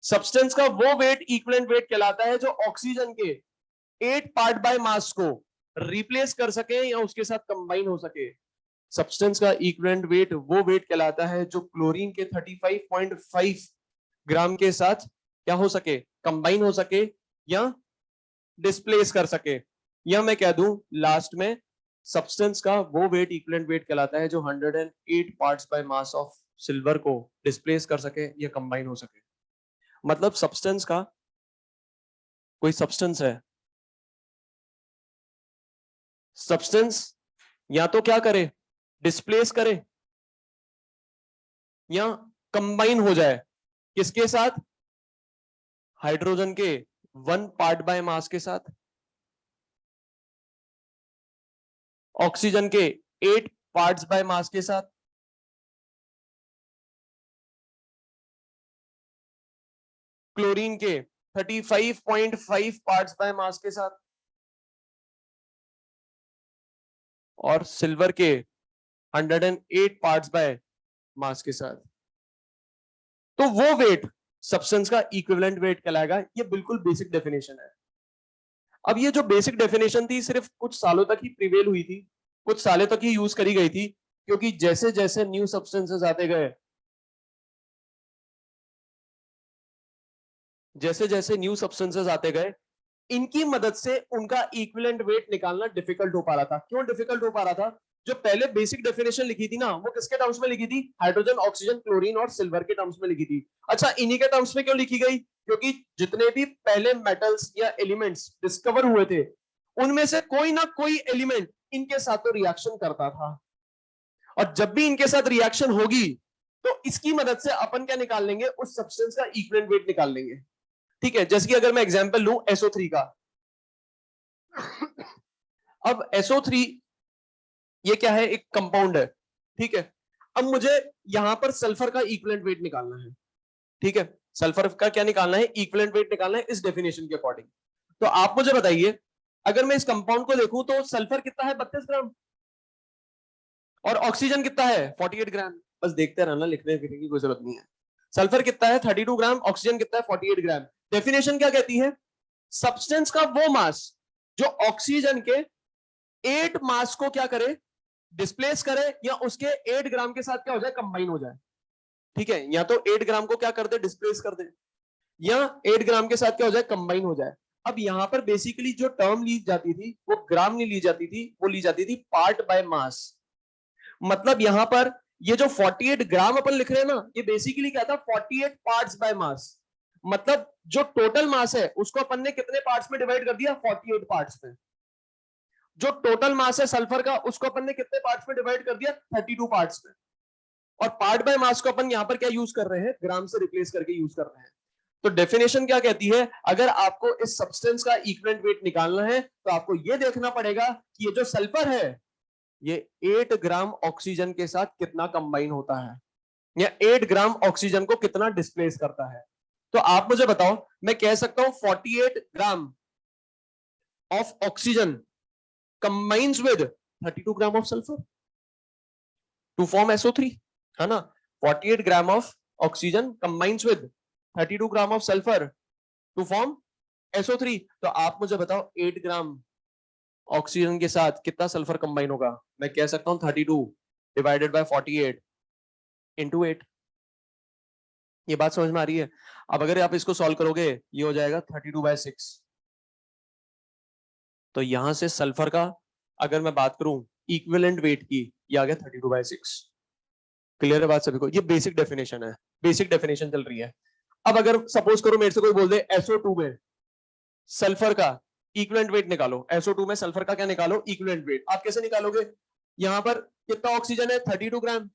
सब्सटेंस का वो वेट इक्विवेलेंट वेट कहलाता है जो ऑक्सीजन के 8 पार्ट बाय मास को रिप्लेस कर सके या उसके साथ कंबाइन हो सके। सब्सटेंस का इक्विवेलेंट वेट वो वेट कहलाता है जो क्लोरीन के 35.5 ग्राम के साथ क्या हो सके, कंबाइन हो सके या डिस्प्लेस कर सके। या मैं कह दूं लास्ट में, सब्सटेंस का वो वेट इक्विवेलेंट वेट कहलाता है जो 108 parts by mass of silver को डिस्प्लेस कर सके या कंबाइन हो सके। मतलब सब्सटेंस का, कोई सब्सटेंस है, सब्सटेंस या तो क्या करे, डिस्प्लेस करे या कंबाइन हो जाए, किसके साथ, हाइड्रोजन के 1 पार्ट बाय मास के साथ, ऑक्सीजन के 8 पार्ट्स बाय मास के साथ, क्लोरीन के 35.5 पार्ट्स बाय मास के साथ, और सिल्वर के 108 पार्ट्स बाय मास के साथ। तो वो वेट सब्सटेंस का इक्विवेलेंट वेट कहलाएगा। ये बिल्कुल बेसिक डेफिनेशन है। अब ये जो बेसिक डेफिनेशन थी सिर्फ कुछ सालों तक ही प्रिवेल हुई थी, कुछ सालों तक ही यूज करी गई थी, क्योंकि जैसे जैसे न्यू सब्सटेंसेस आते गए, जैसे जैसे न्यू सब्सटेंसेस आते गए, इनकी मदद से उनका इक्विवेलेंट वेट निकालना डिफिकल्ट हो पा रहा था। क्यों डिफिकल्ट हो पा रहा था? जो पहले बेसिक डेफिनेशन लिखी थी ना, वो किसके टर्म्स में लिखी थी? हाइड्रोजन, ऑक्सीजन, क्लोरीन और सिल्वर के टर्म्स में लिखी थी। अच्छा, इन्हीं के टर्म्स में क्यों लिखी गई? क्योंकि जितने भी पहले मेटल्स या एलिमेंट्स डिस्कवर हुए थे, उनमें से कोई ना कोई एलिमेंट इनके साथ तो रिएक्शन करता था, और जब भी इनके साथ रिएक्शन होगी तो इसकी मदद से अपन क्या निकाल लेंगे? उस सब्सटेंस का इक्विवेलेंट वेट निकाल लेंगे। ठीक है, जैसे कि अगर मैं एग्जांपल लूं SO3 का। अब SO3 ये क्या है? एक कंपाउंड है। ठीक है, अब मुझे यहां पर सल्फर का इक्विवेलेंट वेट निकालना है। ठीक है, सल्फर का क्या निकालना है? इक्विवेलेंट वेट निकालना है इस डेफिनेशन के अकॉर्डिंग। तो आप मुझे बताइए, अगर मैं इस कंपाउंड को देखूं तो सल्फर कितना है? 32 ग्राम। और ऑक्सीजन कितना है? 48 ग्राम। बस देखते रहना, लिखने की कोई जरूरत नहीं है। सल्फर कितना है? 32 ग्राम। ऑक्सीजन कितना है? 48 ग्राम। डेफिनेशन क्या कहती है? सब्सटेंस का वो मास जो ऑक्सीजन के 8 मास को क्या करे? डिस्प्लेस करे, या उसके 8 ग्राम के साथ क्या हो जाए? कंबाइन हो जाए। ठीक है, या तो 8 ग्राम को क्या कर दे? डिस्प्लेस कर दे, या 8 ग्राम के साथ क्या हो जाए? कंबाइन हो जाए। अब यहां पर बेसिकली जो टर्म ली जाती थी वो ग्राम नहीं ली जाती थी, वो ली जाती थी पार्ट बाय मास। मतलब यहां पर ये जो 48 ग्राम अपन लिख रहे हैं ना, ये बेसिकली क्या था? 48 पार्ट्स बाय मास। मतलब जो टोटल मास है उसको अपन ने कितने पार्ट्स में डिवाइड कर दिया? 48 पार्ट्स में। जो टोटल मास है सल्फर का, उसको अपन ने कितने पार्ट्स में डिवाइड कर दिया? 32 पार्ट्स में। और पार्ट बाय मास को अपन यहां पर क्या यूज कर रहे हैं? ग्राम से रिप्लेस करके यूज कर रहे हैं। तो डेफिनेशन क्या कहती है? अगर आपको इस सब्सटेंस का इक्विवेलेंट वेट निकालना है तो आपको यह देखना पड़ेगा कि ये जो सल्फर है ये 8 ग्राम ऑक्सीजन के साथ कितना कंबाइन होता है, या 8 ग्राम ऑक्सीजन को कितना डिस्प्लेस करता है। तो आप मुझे बताओ, मैं कह सकता हूं 48 gram of oxygen combines with 32 gram of sulphur to form SO3, है ना? 48 gram of oxygen combines with 32 gram of sulphur to form SO3। तो आप मुझे बताओ 8 ग्राम ऑक्सीजन के साथ कितना सल्फर कंबाइन होगा? मैं कह सकता हूं 32 डिवाइडेड बाय 48 इंटू 8। ये बात समझ में आ रही है? अब अगर आप इसको सॉल्व करोगे, ये हो जाएगा 32/6। तो यहां से सल्फर का अगर मैं बात करूं इक्विवेलेंट वेट की, ये आ गया 32/6। क्लियर है बात सभी को? ये बेसिक डेफिनेशन है, बेसिक डेफिनेशन चल रही है। अब अगर सपोज करो मेरे से कोई बोल दे SO2 में सल्फर का इक्विवेलेंट वेट निकालो, SO2 में सल्फर का क्या निकालो? Equivalent weight. आप कैसे निकालोगे? यहां पर कितना ऑक्सीजन है? 32 ग्राम।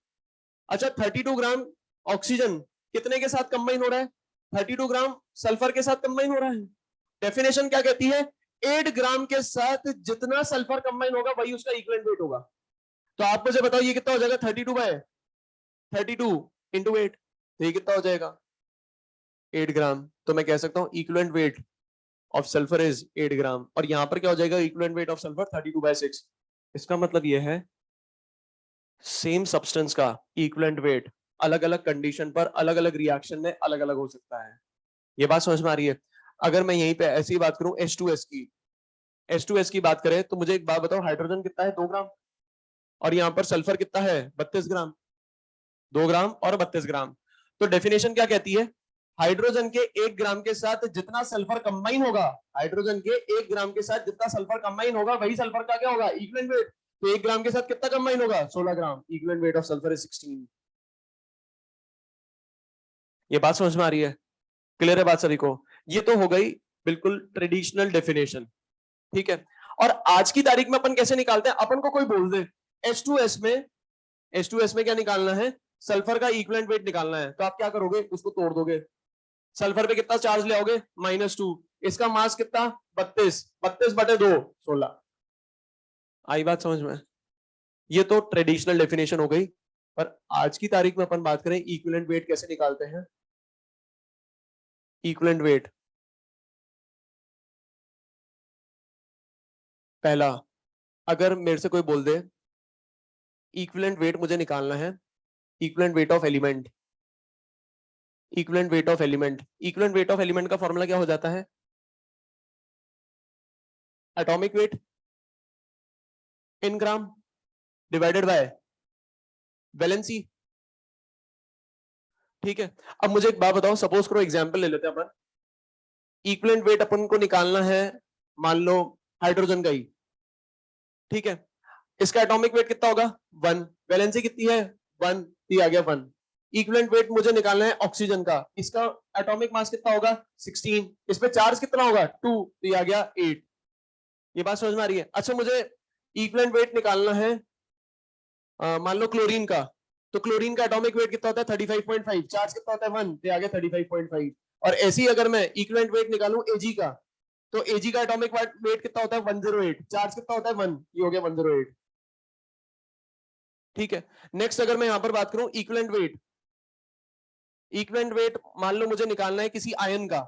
अच्छा, 32 ग्राम ऑक्सीजन कितने के साथ कंबाइन हो रहा है? 32 ग्राम सल्फर के साथ कंबाइन हो रहा है। डेफिनेशन क्या कहती है? 8 ग्राम के साथ जितना सल्फर कंबाइन होगा वही उसका इक्विवेलेंट वेट होगा। तो आप मुझे बताओ ये कितना हो जाएगा? 32/32 इंटू 8। तो ये कितना हो जाएगा? 8 ग्राम। तो मैं कह सकता हूं equivalent weight of sulphur is 8 ग्राम। और यहां पर क्या हो जाएगा? Equivalent weight of sulphur 32/6। इसका मतलब यह है सेम सब्सटेंस का इक्विवेलेंट वेट अलग अलग कंडीशन पर अलग अलग रिएक्शन में अलग अलग हो सकता है। ये बात समझ में आ रही है? अगर मैं यहीं पे ऐसी बात करूं H2S की, H2S की बात करें तो मुझे एक बात बताओ, हाइड्रोजन कितना है? 2 ग्राम, और यहाँ पर सल्फर कितना है? 32 ग्राम। 2 ग्राम और 32 ग्राम। तो डेफिनेशन क्या कहती है? हाइड्रोजन के 1 ग्राम के साथ जितना सल्फर कंबाइन होगा, हाइड्रोजन के 1 ग्राम के साथ जितना सल्फर कंबाइन होगा, वही सल्फर का क्या होगा? Equivalent weight. तो 1 ग्राम के साथ कितना कंबाइन होगा? 16 gram. Equivalent weight of sulphur is 16। ये बात समझ में आ रही है? क्लियर है बात सभी को? ये तो हो गई बिल्कुल ट्रेडिशनल डेफिनेशन, ठीक है। और आज की तारीख में अपन कैसे निकालते हैं? अपन को कोई बोल दे H2S में, H2S में क्या निकालना है? सल्फर का इक्विवेलेंट वेट निकालना है, तो आप क्या करोगे? उसको तोड़ दोगे। सल्फर पे कितना चार्ज ले आओगे? -2। इसका मास कितना? 32। 32/2 16। आई बात समझ में? ये तो ट्रेडिशनल डेफिनेशन हो गई। पर आज की तारीख में अपन बात करें इक्विवेलेंट वेट कैसे निकालते हैं। इक्विवेलेंट वेट, पहला, अगर मेरे से कोई बोल दे इक्विवेलेंट वेट मुझे निकालना है, equivalent weight of element, equivalent weight of element, equivalent weight of element का फॉर्मूला क्या हो जाता है? Atomic weight in gram divided by valency, ठीक है। अब मुझे एक बात बताओ, सपोज करो एग्जांपल ले लेते हैं अपन, इक्विवेलेंट वेट अपन को निकालना है, मान लो हाइड्रोजन का ही, ठीक है। इसका एटॉमिक वेट कितना होगा? 1। वैलेंसी कितनी है? 1। ये आ गया 1। इक्विवेलेंट वेट मुझे निकालना है ऑक्सीजन का, इसका एटॉमिक मास कितना होगा? 16। इस पे चार्ज कितना होगा? 2। तो ये आ गया 8। ये बात समझ में आ रही है? अच्छा, मुझे इक्विवेलेंट वेट निकालना है मान लो क्लोरीन का, तो क्लोरीन का एटॉमिक वेट कितना होता है? 35.5। चार्ज कितना होता है? 1। तो आ गया 35.5। और ऐसे ही अगर मैं इक्विवेलेंट वेट निकालूं Ag का, तो Ag का एटॉमिक वेट कितना होता है? 108। चार्ज कितना होता है? 1। ये हो गया 108, ठीक है। नेक्स्ट अगर मैं यहां पर बात करूं इक्विवेलेंट वेट, इक्विवेलेंट वेट मान लो मुझे निकालना है किसी आयन का,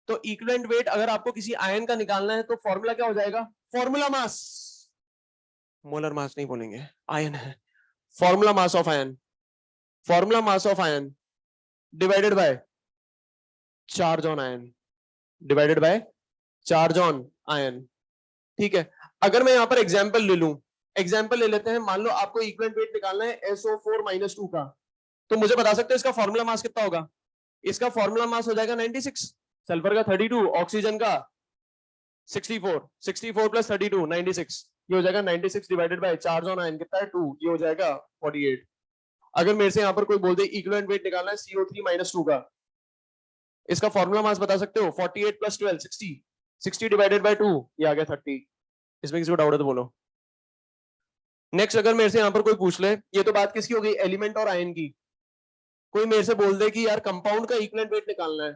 तो इक्विवेलेंट वेट अगर आपको किसी आयन का निकालना है तो फॉर्मूला क्या हो जाएगा? फॉर्मूला मास, मोलर मास नहीं बोलेंगे, आयन है। Formula mass of ion, formula mass of ion divided by charge on ion, divided by charge on ion, ठीक है। अगर मैं यहां पर एग्जांपल ले लूं, एग्जांपल ले लेते हैं, मान लो आपको इक्विवेलेंट वेट निकालना है SO4 - 2 का, तो मुझे बता सकते हो इसका फॉर्मूला मास कितना होगा? इसका फॉर्मूला मास हो जाएगा 96। सल्फर का 32, ऑक्सीजन का 64। 64 + 32 96। ये हो जाएगा 96 divided by charge on ion कितना है? 2। ये हो जाएगा 48। अगर मेरे से यहाँ पर कोई बोल दे इक्विवेलेंट वेट निकालना है CO3 - 2 का, इसका फॉर्मूला मास बता सकते हो? 48 + 12 60। 60 डिवाइडेड बाय 2, ये आ गया 30। इसमें किसी को डाउट है तो बोलो। नेक्स्ट अगर मेरे से यहाँ पर कोई पूछ ले, ये तो बात किसकी हो गई? एलिमेंट और आयन की। कोई मेरे से बोल दे कि यार कंपाउंड का इक्विवेलेंट वेट निकालना है,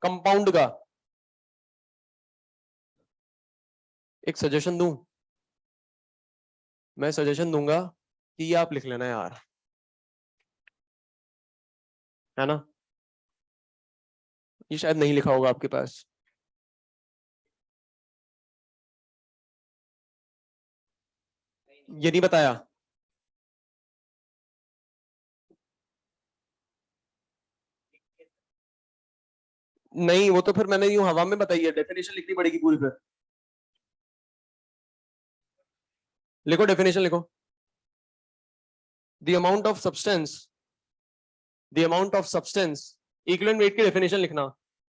कंपाउंड का, एक सजेशन दूं? मैं सजेशन दूंगा कि ये आप लिख लेना यार, है ना? ये शायद नहीं लिखा होगा आपके पास। ये नहीं बताया? नहीं, वो तो फिर मैंने यूं हवा में बताई है, डेफिनेशन लिखनी पड़ेगी पूरी। फिर लिखो, डेफिनेशन लिखो। The amount of substance, the amount of substance, equivalent weight की डेफिनेशन लिखना।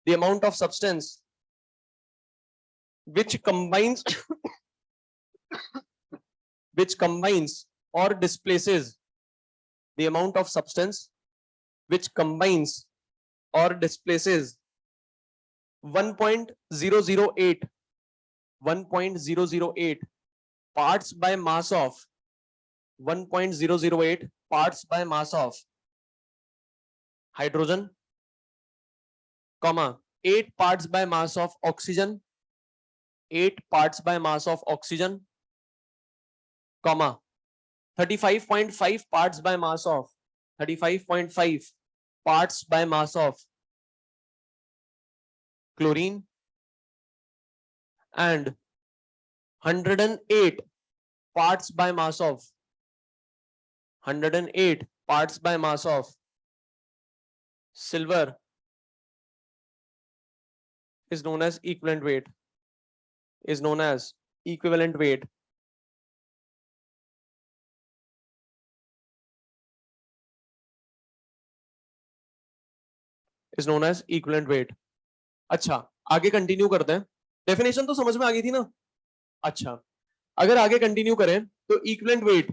The amount of substance which combines which combines or displaces, the amount of substance which combines or displaces 1.008 1.008 parts by mass of 1.008 parts by mass of hydrogen, comma 8 parts by mass of oxygen, 8 parts by mass of oxygen, comma 35.5 parts by mass of 35.5 parts by mass of chlorine and 108 parts by mass of 108 parts by mass of silver is known as equivalent weight, is known as equivalent weight. is known as equivalent weight. अच्छा, आगे continue करते हैं. Definition तो समझ में आ गई थी ना. अच्छा, अगर आगे कंटिन्यू करें तो equivalent weight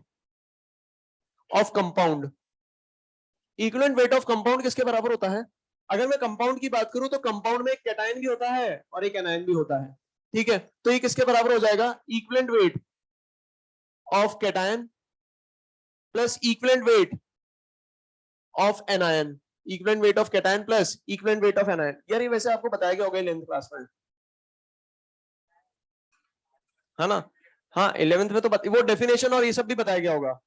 of compound, equivalent weight of compound किसके बराबर होता है? अगर मैं कंपाउंड की बात करूं तो कंपाउंड में एक कैटायन भी होता है और एक एनायन भी होता है. ठीक है, तो ये किसके बराबर हो जाएगा? Equivalent weight of cation plus equivalent weight of anion, equivalent weight of cation plus equivalent weight of anion. यार ये वैसे आपको बताया गया होगा 11th क्लास में, है ना? हाँ 11th में तो वो डेफिनेशन और ये सब भी बताया गया होगा.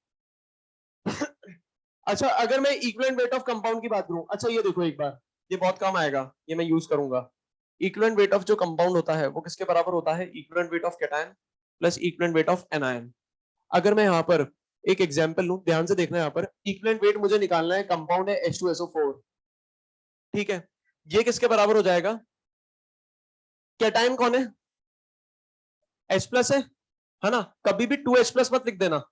अच्छा, अगर मैं इक्विवेलेंट वेट ऑफ कंपाउंड की बात करूं, अच्छा ये देखो एक बार, ये बहुत काम आएगा, ये मैं यूज करूंगा. इक्विवेलेंट वेट ऑफ जो कंपाउंड होता है वो किसके बराबर होता है? Equivalent weight of cation plus equivalent weight of anion. अगर मैं यहाँ पर एक एग्जांपल लूं, ध्यान से देखना, यहाँ पर इक्विवेलेंट वेट मुझे निकालना है, कंपाउंड है H2SO4. ठीक है, ये किसके बराबर हो जाएगा? कैटायन कौन है? H प्लस है ना? कभी भी 2H प्लस मत लिख देना.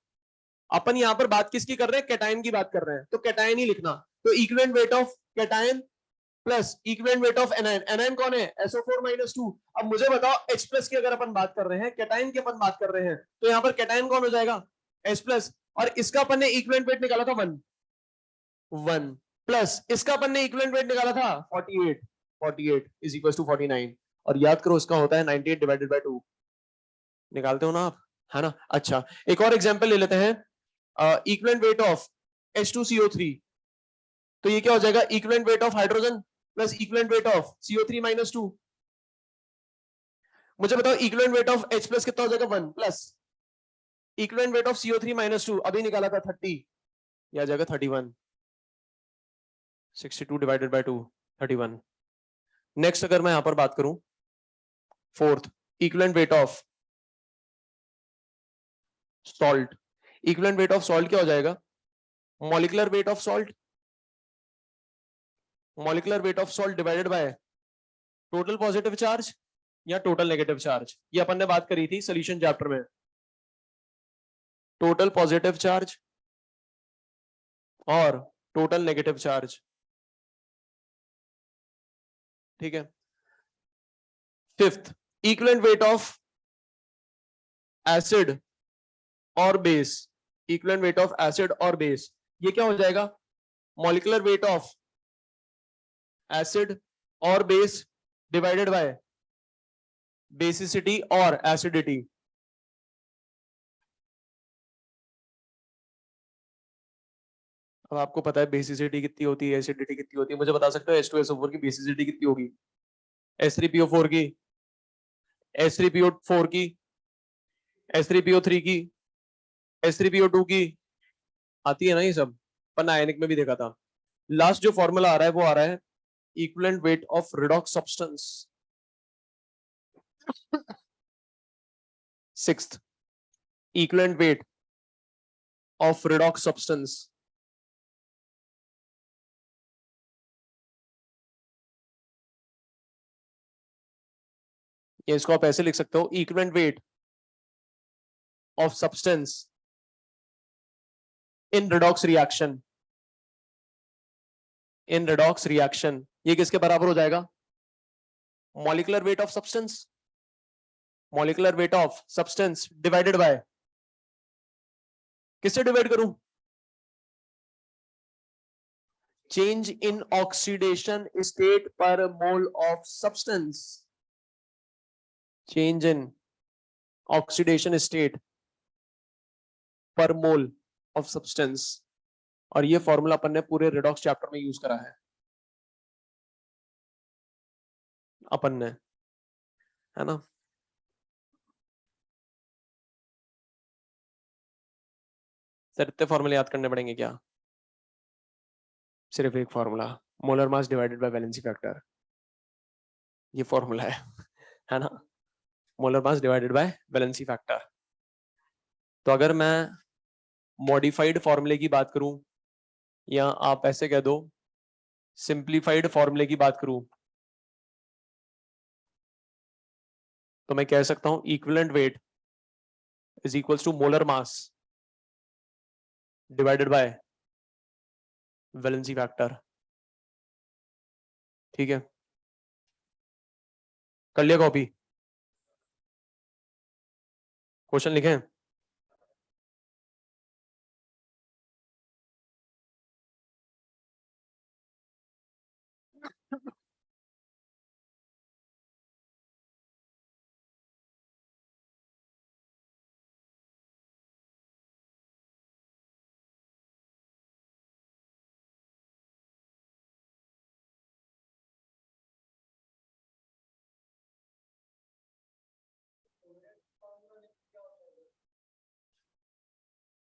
अपन यहाँ पर बात किसकी कर रहे हैं? कैटायन की बात कर रहे हैं, तो कैटायन ही लिखना. तो equivalent weight of cation plus equivalent weight of anion. Anion कौन है? SO4-2. अब मुझे बताओ H प्लस की अगर अपन बात कर रहे हैं, कैटायन की अपन बात कर रहे हैं, तो यहाँ पर कैटायन कौन हो जाएगा? H plus. और इसका अपन ने इक्विवेलेंट वेट निकाला था 1 प्लस इसका अपन ने इक्विवेलेंट वेट निकाला था 48 इज इक्वल टू 49. और याद करो इसका होता है 98 डिवाइडेड बाय 2. निकालते हो ना आप, है ना? अच्छा, एक और एग्जांपल ले लेते हैं, इक्विवेलेंट वेट ऑफ H2CO3. तो ये क्या हो जाएगा? Equivalent weight of hydrogen plus equivalent weight of CO3-2. मुझे बताओ equivalent weight of H plus कितना हो जाएगा? 1 plus equivalent weight of CO3-2 अभी निकाला था 30, ये आ जाएगा 31. 62 डिवाइडेड बाय 2, 31. नेक्स्ट अगर मैं यहां पर बात करूं, fourth, equivalent weight of salt. Equivalent weight of salt क्या हो जाएगा? Molecular weight of salt, molecular weight of salt divided by total positive charge या टोटल नेगेटिव चार्ज. ये अपन ने बात करी थी सॉल्यूशन चैप्टर में. टोटल पॉजिटिव चार्ज और टोटल नेगेटिव चार्ज. ठीक है. Fifth, equivalent weight of acid और base, equivalent weight of acid और बेस. ये क्या हो जाएगा? मॉलिक्यूलर वेट ऑफ एसिड और बेस डिवाइडेड बाय बेसिसिटी और एसिडिटी. अब आपको पता है बेसिसिटी कितनी होती है, एसिडिटी कितनी होती है. मुझे बता सकते हो H2SO4 की बेसिसिटी कितनी होगी? H3PO4 की, H3PO4 की, H3PO3 की, H3PO2 की. आती है ना ये सब, अपन आयनिक में भी देखा था. लास्ट जो फॉर्मूला आ रहा है वो आ रहा है equivalent weight of redox substance. Sixth, equivalent weight of redox substance. ये इसको आप ऐसे लिख सकते हो, equivalent weight of substance in redox reaction. In redox reaction ये किसके बराबर हो जाएगा? Molecular weight of substance, molecular weight of substance divided by, किससे डिवाइड करूं? चेंज इन ऑक्सीडेशन स्टेट पर mole of substance. Change in oxidation state पर mole of substance. और ये फॉर्मूला अपन ने पूरे रिडॉक्स चैप्टर में यूज करा है अपन ने, है ना? सर इतने फॉर्मूले याद करने पड़ेंगे क्या? सिर्फ एक formula, molar mass divided by valency factor. ये फॉर्मूला है ना? Molar mass divided by valency factor. तो अगर मैं मॉडिफाइड फॉर्मूले की बात करूं, या आप ऐसे कह दो सिंप्लीफाइड फॉर्मूले की बात करूं, तो मैं कह सकता हूं equivalent weight is equals to molar mass divided by valency factor. ठीक है, कर लिया कॉपी? क्वेश्चन लिखें?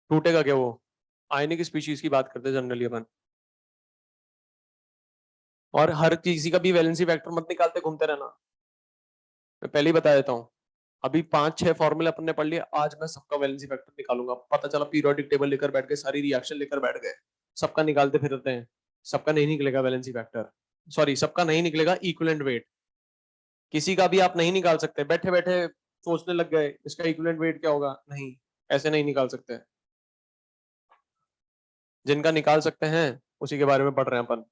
टूटेगा क्या वो? आयनिक स्पीशीज की बात करते हैं जनरली अपन, और हर किसी का भी वैलेंसी फैक्टर मत निकालते घूमते रहना। मैं पहले ही बता देता हूँ, अभी 5-6 फॉर्मूले अपन ने पढ़ लिए, आज मैं सबका वैलेंसी फैक्टर निकालूंगा। पता चला पीरियोडिक टेबल लेकर बैठ गए, सारी रिएक्शन लेकर बैठ गए, सबका निकालते फिरते हैं, सबका नहीं निकलेगा वैलेंसी फैक्टर, सॉरी सबका नहीं निकलेगा इक्विवेलेंट वेट। किसी का भी आप नहीं निकाल सकते, बैठे बैठे सोचने लग गए इसका इक्विवेलेंट वेट क्या होगा, नहीं, ऐसे नहीं निकाल सकते। जिनका निकाल सकते हैं उसी के बारे में पढ़ रहे हैं अपन।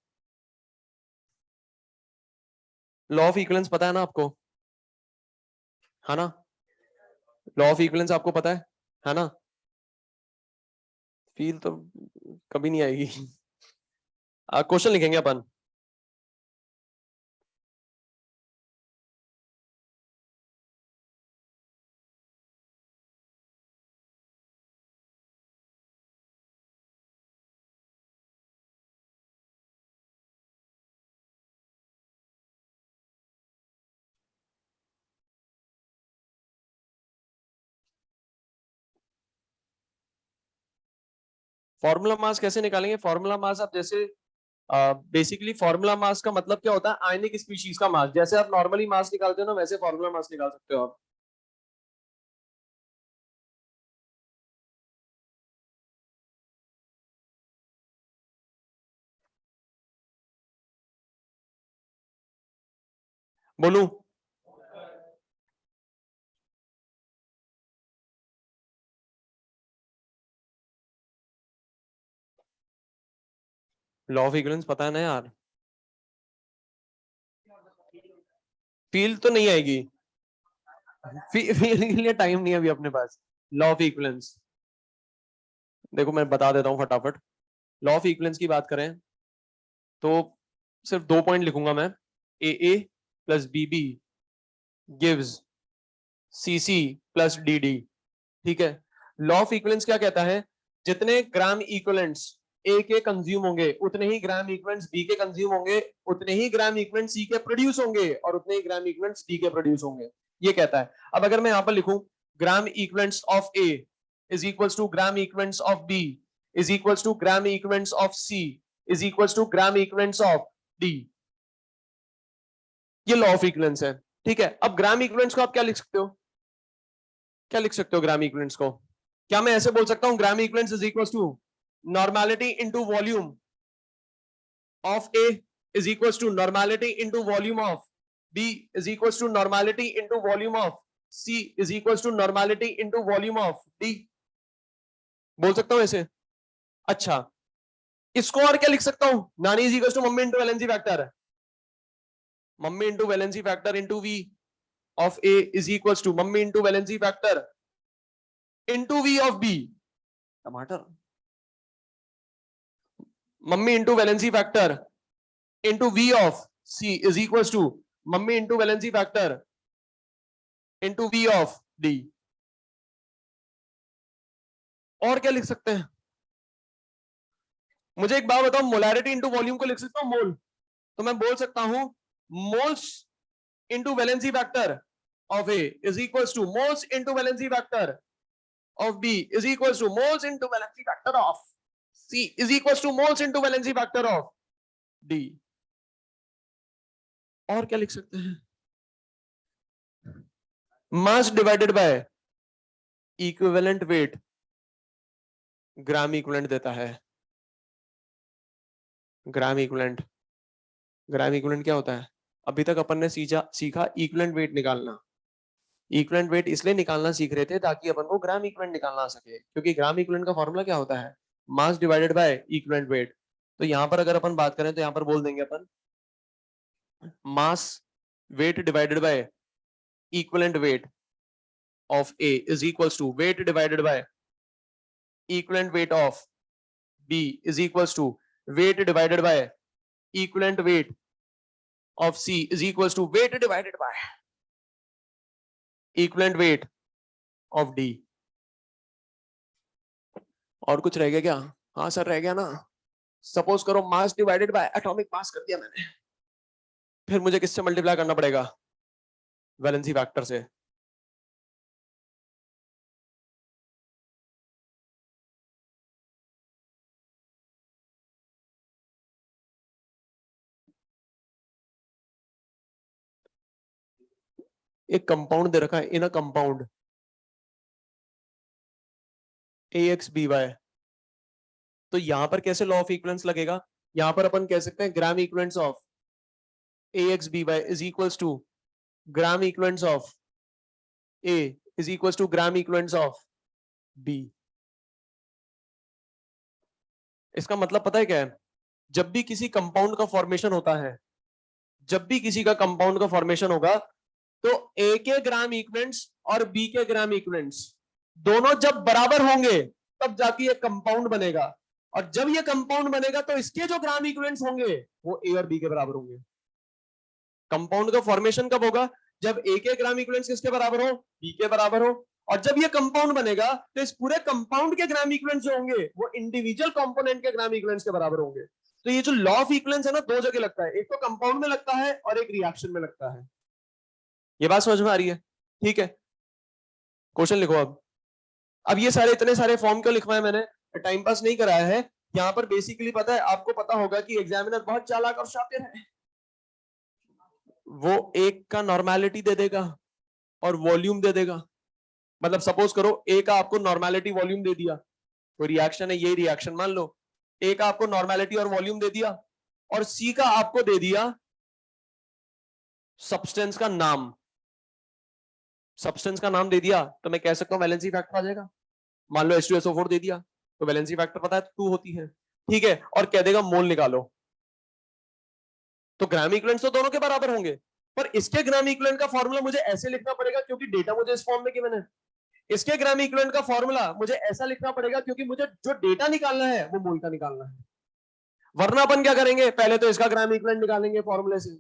लॉ ऑफ इक्विवेलेंस पता है ना आपको? है ना? लॉ ऑफ इक्विवेलेंस आपको पता है ना? फील तो कभी नहीं आएगी। क्वेश्चन लिखेंगे अपन। फॉर्मूला मास कैसे निकालेंगे? फॉर्मूला मास आप जैसे बेसिकली फॉर्मूला मास का मतलब क्या होता है, आयनिक स्पीशीज का मास। जैसे आप नॉर्मली मास निकालते हो ना, वैसे फॉर्मूला मास निकाल सकते हो आप। बोलूं? लॉ ऑफ इक्विवेलेंस पता है ना यार? फील तो नहीं आएगी, फील के लिए टाइम नहीं है अभी अपने पास। लॉ ऑफ इक्विवेलेंस देखो मैं बता देता हूँ फटाफट। लॉ ऑफ इक्विवेलेंस की बात करें तो सिर्फ 2 पॉइंट लिखूंगा मैं। A plus B gives C plus D. ठीक है, लॉ ऑफ इक्विवेलेंस क्या कहता है, जितने ग्राम इक्विवेलेंट्स ए के कंज्यूम होंगे उतने ही ग्राम इक्विवेलेंट्स बी के कंज्यूम होंगे, उतने ही ग्राम इक्विवेलेंट्स सी के प्रोड्यूस होंगे, और उतने ही ग्राम इक्विवेलेंट्स डी के प्रोड्यूस होंगे। ये कहता है। अब अगर मैं यहां पर लिखूं gram equivalents of A is equals to gram equivalents of B is equals to gram equivalents of C is equals to gram equivalents of D, ये लॉ ऑफ इक्विवेलेंस है। ठीक है, अब ग्राम इक्विवेलेंट्स को आप क्या लिख सकते हो? क्या लिख सकते हो ग्राम इक्विवेलेंट्स को? क्या मैं ऐसे बोल सकता हूं gram equivalence is equal to normality into volume of A is equal to normality into volume of B is equal to normality into volume of C is equal to normality into volume of D? बोल सकता हूं ऐसे? अच्छा, इसको और क्या लिख सकता हूं? नानी is equal to mummy into valency factor, mummy into valency factor into V of A is equal to mummy into valency factor into V of B. टमाटर। Mummy into valency factor into V of C is equal to mummy into valency factor into V of D. और क्या लिख सकते हैं? मुझे एक बात बताओ, मोलैरिटी इंटू वॉल्यूम को लिख सकता हूं मोल? तो मैं बोल सकता हूं moles into valency factor of A is equal to moles into valency factor of B is equal to moles into valency factor of C is equal to moles into valency factor of D. और क्या लिख सकते हैं? Mass divided by equivalent weight gram equivalent देता है। Gram equivalent, gram equivalent क्या होता है? अभी तक अपन ने सीखा इक्विवेलेंट वेट निकालना, इक्विवेलेंट वेट इसलिए निकालना सीख रहे थे ताकि अपन को ग्राम इक्विवेलेंट निकालना आ सके, क्योंकि ग्राम इक्विवेलेंट का फॉर्मूला क्या होता है, मास डिवाइडेड बाय इक्विवेलेंट वेट। तो यहाँ पर अगर अपन बात करें तो यहाँ पर बोल देंगे अपन mass weight divided by equivalent weight of A is equals to weight divided by equivalent weight of B is equals to weight divided by equivalent weight of C is equals to weight divided by equivalent weight of D। और कुछ रह गया क्या? हाँ sir रह गया ना। Suppose करो मास डिवाइडेड बाय एटॉमिक मास कर दिया मैंने, फिर मुझे किससे मल्टीप्लाई करना पड़ेगा? वैलेंसी फैक्टर से। एक कंपाउंड दे रखा है, इन अ कंपाउंड AXBY, तो यहां पर कैसे लॉ ऑफ इक्विवेलेंस लगेगा? यहां पर अपन कह सकते हैं gram equivalence of AXBY is equals to gram equivalents of A is equals to gram equivalents of B। इसका मतलब पता है क्या है? जब भी किसी कंपाउंड का फॉर्मेशन होता है, जब भी किसी का कंपाउंड का फॉर्मेशन होगा, तो A के ग्राम इक्विवेलेंट्स और B के ग्राम इक्विवेलेंट्स दोनों जब बराबर होंगे तब जाके ये कंपाउंड बनेगा, और जब ये कंपाउंड बनेगा तो इसके जो ग्राम इक्विवेलेंट्स होंगे वो A और B के बराबर होंगे। कंपाउंड का फॉर्मेशन कब होगा? जब A के ग्राम इक्विवेलेंट्स किसके बराबर हो? B के बराबर हो। और जब ये कंपाउंड बनेगा तो इस पूरे कंपाउंड के ग्राम इक्विवेलेंट्स जो होंगे वो इंडिविजुअल कंपोनेंट के ग्राम इक्विवेलेंट्स के बराबर होंगे। तो ये जो लॉ ऑफ इक्विवेलेंस है ना, दो जगह लगता है, एक तो कंपाउंड में लगता है और एक रिएक्शन में लगता है। ये बात समझ में आ रही है? ठीक है, क्वेश्चन लिखो अब ये सारे इतने सारे फॉर्म क्यों लिखवाए मैंने? टाइम पास नहीं कराया है। यहाँ पर बेसिकली पता है, आपको पता होगा कि एग्जामिनर बहुत चालाक और शातिर है, वो एक का नॉर्मेलिटी दे देगा और वॉल्यूम दे देगा। मतलब सपोज करो ए का आपको नॉर्मेलिटी वॉल्यूम दे दिया, तो रिएक्शन है, यही रिएक्शन मान लो। ए का आपको नॉर्मेलिटी और वॉल्यूम दे दिया, और सी का आपको दे दिया सब्सटेंस का नाम। सब्सटेंस का नाम दे दिया तो मैं कह सकता हूं वैलेंसी फैक्टर आ जाएगा। मान लो H2SO4 दे दिया तो वैलेंसी फैक्टर पता है 2 होती है, ठीक है, और कह देगा मोल निकालो। तो ग्राम इक्विवेलेंट्स तो दोनों के बराबर होंगे, पर इसके ग्राम इक्विवेलेंट का फॉर्मूला मुझे ऐसे लिखना पड़ेगा क्योंकि डेटा मुझे इस फॉर्म में गिवन है। इसके ग्राम इक्विवेलेंट का फॉर्मूला मुझे ऐसा लिखना पड़ेगा क्योंकि मुझे जो डेटा निकालना है वो मोल का निकालना है। वरना अपन क्या करेंगे, पहले तो इसका ग्राम इक्विवेलेंट निकालेंगे फॉर्मूले से,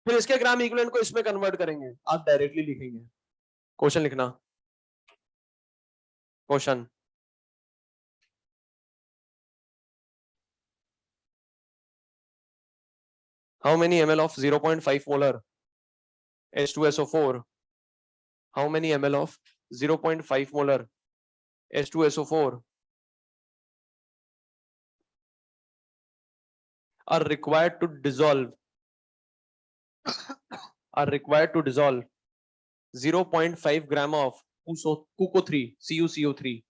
फिर इसके ग्राम इक्विवेलेंट को इसमें कन्वर्ट करेंगे। आप डायरेक्टली लिखेंगे। क्वेश्चन लिखना, question how many ml of 0.5 molar H2SO4, how many ml of 0.5 molar H2SO4 are required to dissolve 0.5 gram of CuCO3 CuCO3?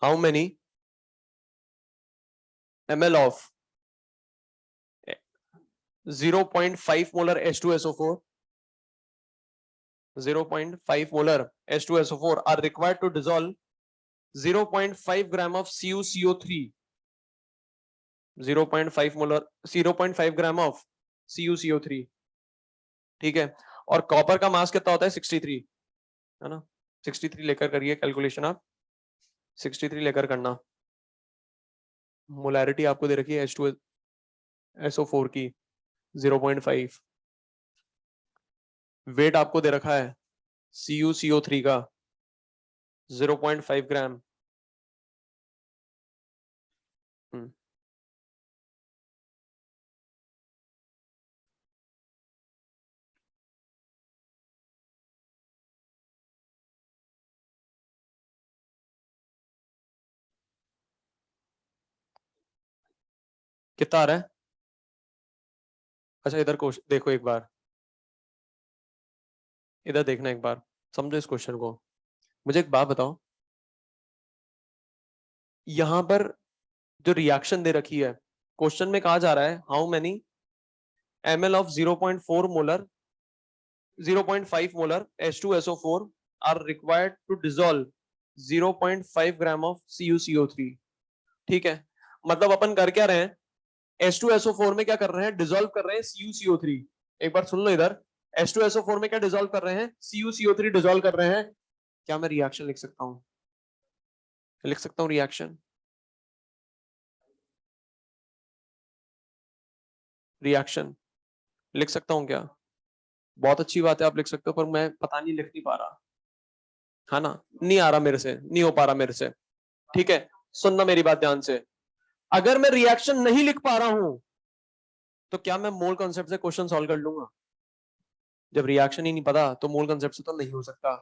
How many ml of 0.5 molar H2SO4 0.5 molar H2SO4 are required to dissolve 0.5 gram of CuCO3, 0.5 gram of CuCO3, ठीक है। और copper का मास कितना होता है? 63, है ना? 63 लेकर करिए कैलकुलेशन आप, 63 लेकर करना। मोलैरिटी आपको दे रखी है H2SO4 की 0.5, वेट आपको दे रखा है CuCO3 का 0.5 ग्राम। कितना आ रहा है? अच्छा इधर देखो एक बार, इधर देखना एक बार, समझो इस क्वेश्चन को। मुझे एक बात बताओ, यहां पर जो रिएक्शन दे रखी है, क्वेश्चन में कहा जा रहा है how many ml of 0.4 molar 0.5 molar H2SO4 are required to dissolve 0.5 gram of CuCO3। ठीक है, मतलब अपन कर क्या रहे हैं, H2SO4 में क्या कर रहे हैं, डिसॉल्व कर रहे हैं CuCO3। एक बार सुन लो इधर, H2SO4 में क्या डिसॉल्व कर रहे हैं, CuCO3 डिसॉल्व कर रहे हैं। क्या मैं रिएक्शन लिख सकता हूं, लिख सकता हूं रिएक्शन, रिएक्शन लिख सकता हूं क्या? बहुत अच्छी बात है, आप लिख सकते हो, पर मैं पता नहीं लिख नहीं पा रहा, है ना, नहीं आ रहा मेरे से, नहीं हो पा रहा मेरे से। ठीक है, सुनना मेरी बात ध्यान से, अगर मैं रिएक्शन नहीं लिख पा रहा हूं तो क्या मैं मोल कॉन्सेप्ट से क्वेश्चन सॉल्व कर लूंगा? जब रिएक्शन ही नहीं पता तो मोल कॉन्सेप्ट से तो नहीं हो सकता।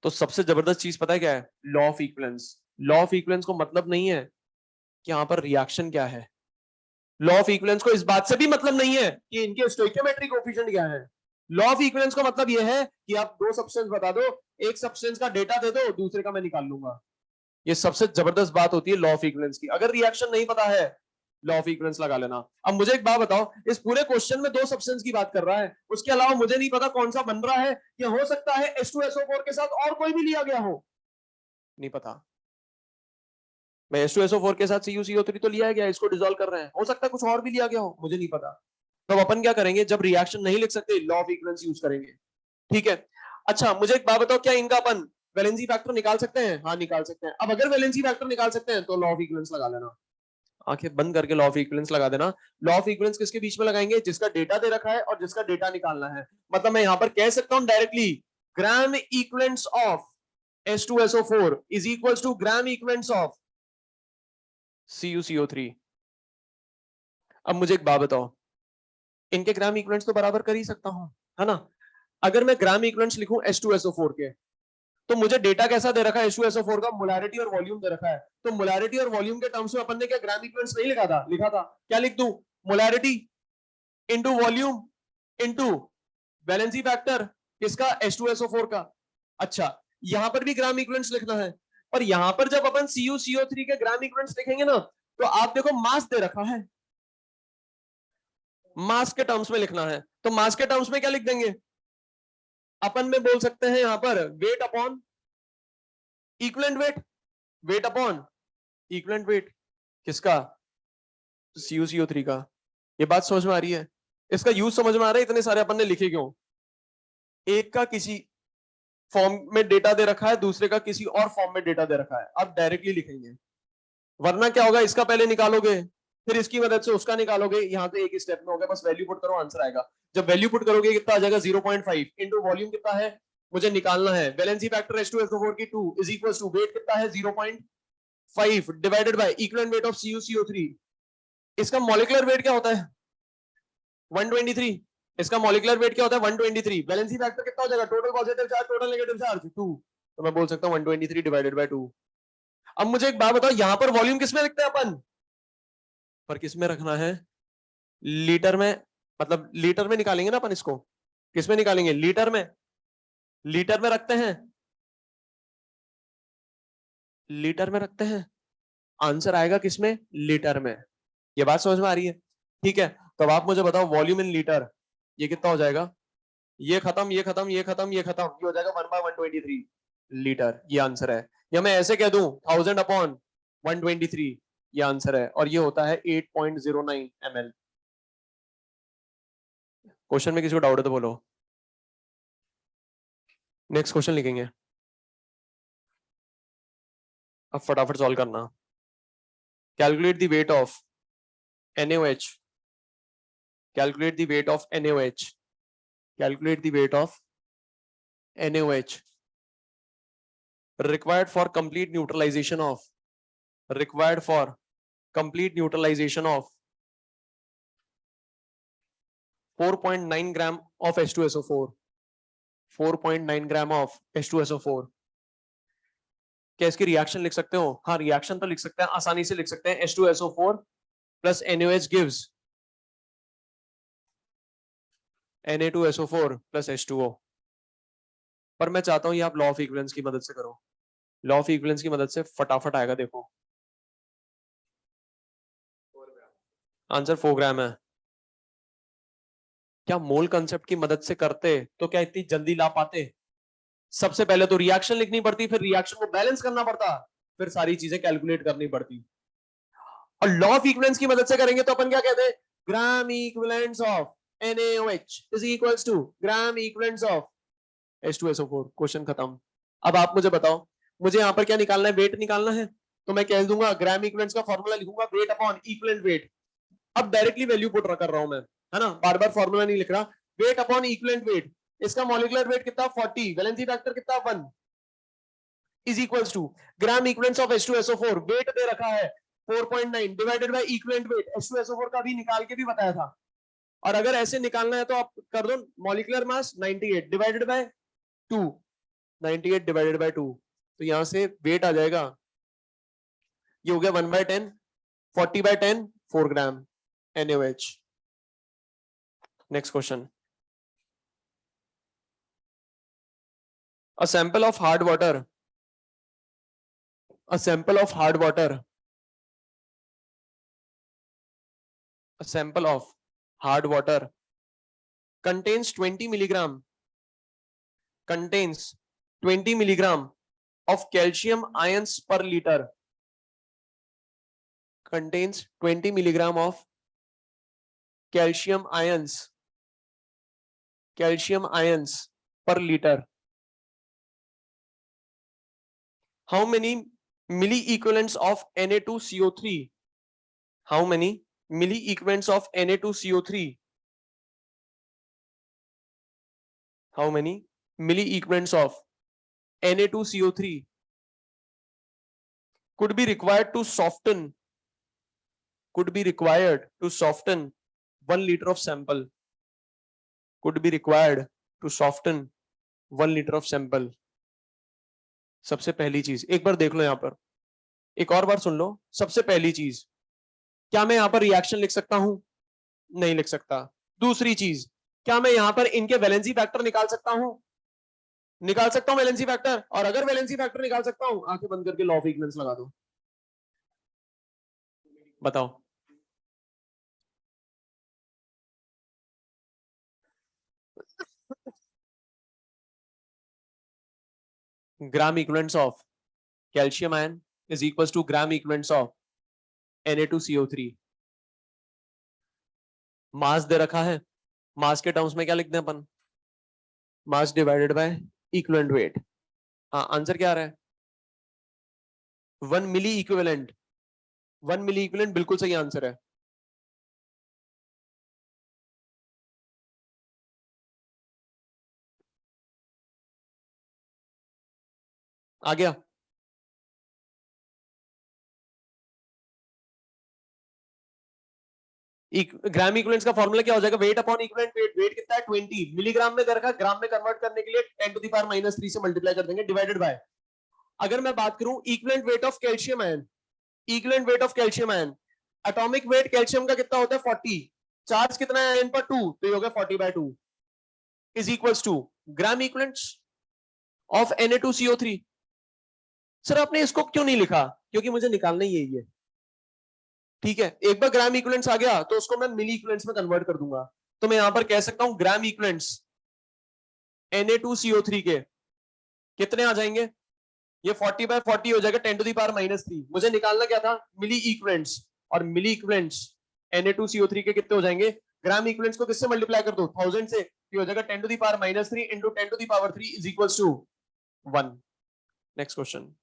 तो सबसे जबरदस्त चीज पता है क्या है, law of equivalence. Law of equivalence को मतलब नहीं है कि यहां पर रिएक्शन क्या है, लॉ ऑफ इक्विवेलेंस को इस बात से भी मतलब नहीं है कि इनके स्टोइकियोमेट्रिक कोएफिशिएंट क्या है। लॉ ऑफ इक्विवेलेंस का मतलब यह है कि आप दो सब्सटेंस बता दो, एक सब्सटेंस का डेटा दे दो, दूसरे का मैं निकाल लूंगा। ये सबसे जबरदस्त बात होती है लॉ ऑफ इक्विवेलेंस की। अगर रिएक्शन नहीं पता है, लॉ ऑफ इक्विवेलेंस लगा लेना। अब मुझे एक बात बताओ, इस पूरे क्वेश्चन में दो सब्सटेंस की बात कर रहा है, उसके अलावा मुझे नहीं पता कौन सा बन रहा है, या हो सकता है H2SO4 के साथ और कोई भी लिया गया हो, नहीं पता। मैं H2SO4 के साथ CuCO3 तो लिया गया, इसको डिसॉल्व कर रहे हैं, हो सकता है कुछ और भी लिया गया हो, मुझे नहीं पता। तो अपन क्या करेंगे, जब रिएक्शन नहीं लिख सकते, लॉ ऑफ इक्विवेलेंस यूज करेंगे। ठीक है, अच्छा मुझे एक बात बताओ, क्या इनका अपन वैलेंसी फैक्टर निकाल सकते हैं? हाँ निकाल सकते हैं। अब अगर वैलेंसी फैक्टर निकाल सकते हैं तो लॉ ऑफ इक्विवेलेंस लगा लेना, आंखें बंद करके लॉ ऑफ इक्विवेलेंस लगा देना। लॉ ऑफ इक्विवेलेंस किसके बीच में लगाएंगे, जिसका डेटा दे रखा है और जिसका डेटा निकालना है। मतलब मैं यहां पर कह सकता हूं directly, gram equivalence of H2SO4 is equals to gram equivalence of CuCO3। अब मुझे एक बात बताओ, इनके ग्राम इक्विवेलेंस तो बराबर कर ही सकता हूं, है ना। अगर मैं ग्राम इक्विवेलेंस लिखूं H2SO4 के, तो मुझे डेटा कैसा दे रखा है, H2SO4 का मोलैरिटी और वॉल्यूम दे रखा है। तो मोलैरिटी और वॉल्यूम के टर्म्स में अपन ने क्या ग्राम इक्विवेलेंस नहीं लिखा था, लिखा था। क्या लिख दूं, molarity into volume into valency factor किसका, H2SO4 का। अच्छा, यहां पर भी ग्राम इक्विवेलेंस लिखना है, पर यहां पर जब अपन CuCO3 के ग्राम इक्विवेलेंस लिखेंगे ना, तो आप देखो मास दे रखा है, मास के टर्म्स में लिखना है, तो मास के टर्म्स में क्या लिख देंगे, अपन में बोल सकते हैं यहां पर wait upon equivalent weight, wait upon equivalent wait किसका, CuCO3 का। ये बात समझ में आ रही है, इसका यूज समझ में आ रहा है, इतने सारे अपन ने लिखे क्यों, एक का किसी फॉर्म में डेटा दे रखा है, दूसरे का किसी और फॉर्म में डेटा दे रखा है, आप डायरेक्टली लिखेंगे। वरना क्या होगा, इसका पहले निकालोगे, फिर इसकी मदद से उसका निकालोगे, यहां तो एक ही स्टेप में होगा, बस वैल्यू पुट करो आंसर आएगा। जब वैल्यू पुट करोगे कितना आ जाएगा, 0.5 इंटू वॉल्यूम कितना है मुझे निकालना है, वैलेंसी फैक्टर H2SO4 की 2 इज इक्वल टू वेट कितना है 0.5 divided by equivalent weight of CuCO3। इसका मॉलिक्यूलर वेट क्या होता है 123, इसका मॉलिक्यूलर वेट क्या होता है 123, वैलेंसी फैक्टर कितना हो जाएगा, total positive charge total negative charge 2, तो मैं बोल सकता हूं 123 डिवाइडेड बाय 2। अब मुझे एक बात बताओ, यहां पर वॉल्यूम किसमें लिखते हैं अपन, पर किसमें रखना है, लीटर में, मतलब लीटर में निकालेंगे ना अपन इसको, किसमें निकालेंगे, लीटर में, लीटर में रखते हैं, लीटर में रखते हैं, आंसर आएगा किसमें, लीटर में। ये बात समझ में आ रही है, ठीक है। तो अब आप मुझे बताओ वॉल्यूम इन लीटर, ये कितना हो जाएगा, ये खत्म ये खत्म ये खत्म ये खत्म, ये हो जाएगा 1/123 लीटर, ये आंसर है। या मैं ऐसे कह दूं 1000 अपॉन 123, ये आंसर है, और ये होता है 8.09 ml। क्वेश्चन में किसी को डाउट है तो बोलो, नेक्स्ट क्वेश्चन लिखेंगे, अब फटाफट सॉल्व करना। Calculate the weight of NaOH, calculate the weight of NaOH, calculate the weight of NaOH required for complete neutralization of, required for complete neutralization of 4.9 gram of H2SO4, 4.9 gram of H2SO4। क्या इसकी reaction लिख सकते हो, हाँ reaction तो लिख सकते हैं, आसानी से लिख सकते हैं, H2SO4 plus NaOH gives Na2SO4 plus H2O। पर मैं चाहता हूं ये आप लॉ ऑफ इक्विवेलेंस की मदद से करो, लॉ ऑफ इक्विवेलेंस की मदद से फटाफट आएगा, देखो आंसर 4 ग्राम है। क्या मोल कंसेप्ट की मदद से करते तो क्या इतनी जल्दी ला पाते? सबसे पहले तो रिएक्शन लिखनी पड़ती, फिर रिएक्शन को बैलेंस करना पड़ता, फिर सारी चीजें कैलकुलेट करनी पड़ती। और लॉ ऑफ इक्विवेलेंस की मदद से करेंगे तो अपन क्या कहते हैं? Gram equivalence of NaOH is equals to gram equivalence of H2SO4। Question खत्म। अब आप मुझे बताओ, मुझे यहां पर क्या निकालना है? वेट निकालना है। तो मैं कह दूंगा ग्राम इक्विवेलेंस का फॉर्मूला लिखूंगा वेट अपॉन इक्विवेलेंट वेट। अब डायरेक्टली वैल्यू पुट कर रहा हूं मैं, है ना, बार बार फॉर्मूला नहीं लिख रहा। वेट अपॉन इक्विवेलेंट वेट, इसका मॉलिक्यूलर वेट कितना? 40, वैलेंसी फैक्टर कितना? 1 is equals to gram equivalence of H2SO4। Weight दे रखा है 4.9 divided by equivalent wait. H2SO4 का भी निकाल के भी बताया था। और अगर ऐसे निकालना है तो आप कर दो molecular mass 98 divided by 2, 98 divided by 2, तो यहां से वेट आ जाएगा, ये हो गया 1/10, 40/10, 4 ग्राम NaOH। Next question. A sample of hard water, a sample of hard water, a sample of hard water contains 20 milligram, contains 20 milligram of calcium ions per liter, contains 20 milligram of calcium ions per liter. How many milli equivalents of Na2CO3? How many milli equivalents of Na2CO3? How many milli equivalents of Na2CO3 could be required to soften 1 liter of sample? Could be required to soften 1 liter of sample. सबसे पहली चीज एक बार देख लो यहां पर, एक और बार सुन लो। सबसे पहली चीज, क्या मैं यहां पर रिएक्शन लिख सकता हूं? नहीं लिख सकता। दूसरी चीज, क्या मैं यहां पर इनके वैलेंसी फैक्टर निकाल सकता हूं? निकाल सकता हूं वैलेंसी फैक्टर। और अगर वैलेंसी फैक्टर निकाल सकता हूं, आंखें बंद करके लॉ ऑफ इक्विवेलेंस लगा दो। बताओ। Gram equivalence of calcium ion is equals to gram equivalence of Na2CO3। Mass दे रखा है, मास के टर्म्स में क्या लिखते हैं अपन? Mass divided by equivalent weight. हाँ, आंसर क्या आ रहा है? 1 मिली इक्विवेलेंट। 1 मिली इक्विवेलेंट बिल्कुल सही आंसर है। आ गया? ग्राम इक्विवेलेंस का फॉर्मूला क्या हो जाएगा? Weight upon equivalent weight. Weight कितना है? 20 मिलीग्राम में दे रखा, ग्राम में कन्वर्ट करने के लिए 10⁻³ से मल्टीप्लाई कर देंगे, डिवाइडेड बाय। अगर मैं बात करूं equivalent weight of calcium ion, equivalent weight of calcium ion, atomic weight calcium का कितना होता है? 40। चार्ज कितना है आयन पर? 2, तो ये हो गया 40/2 is equals to gram equivalents of Na2CO3। Sir आपने इसको क्यों नहीं लिखा? क्योंकि मुझे निकालना ही यही है। ठीक है, एक बार ग्राम इक्विवेलेंट्स आ गया तो उसको मैं मिली इक्विवेलेंट्स में कन्वर्ट कर दूंगा। तो मैं यहां पर कह सकता हूं ग्राम इक्विवेलेंट्स Na2CO3 के कितने आ जाएंगे? ये 40/40 हो जाएगा 10⁻³ मुझे निकालना क्या था? मिली इक्विवेलेंट्स। और मिली इक्विवेलेंट्स Na2CO3 के कितने हो जाएंगे? ग्राम इक्विवेलेंट्स को किससे मल्टीप्लाई कर दो? 1000 से, ये हो जाएगा 10⁻³ into 10⁻³ is equals to 1। Next question.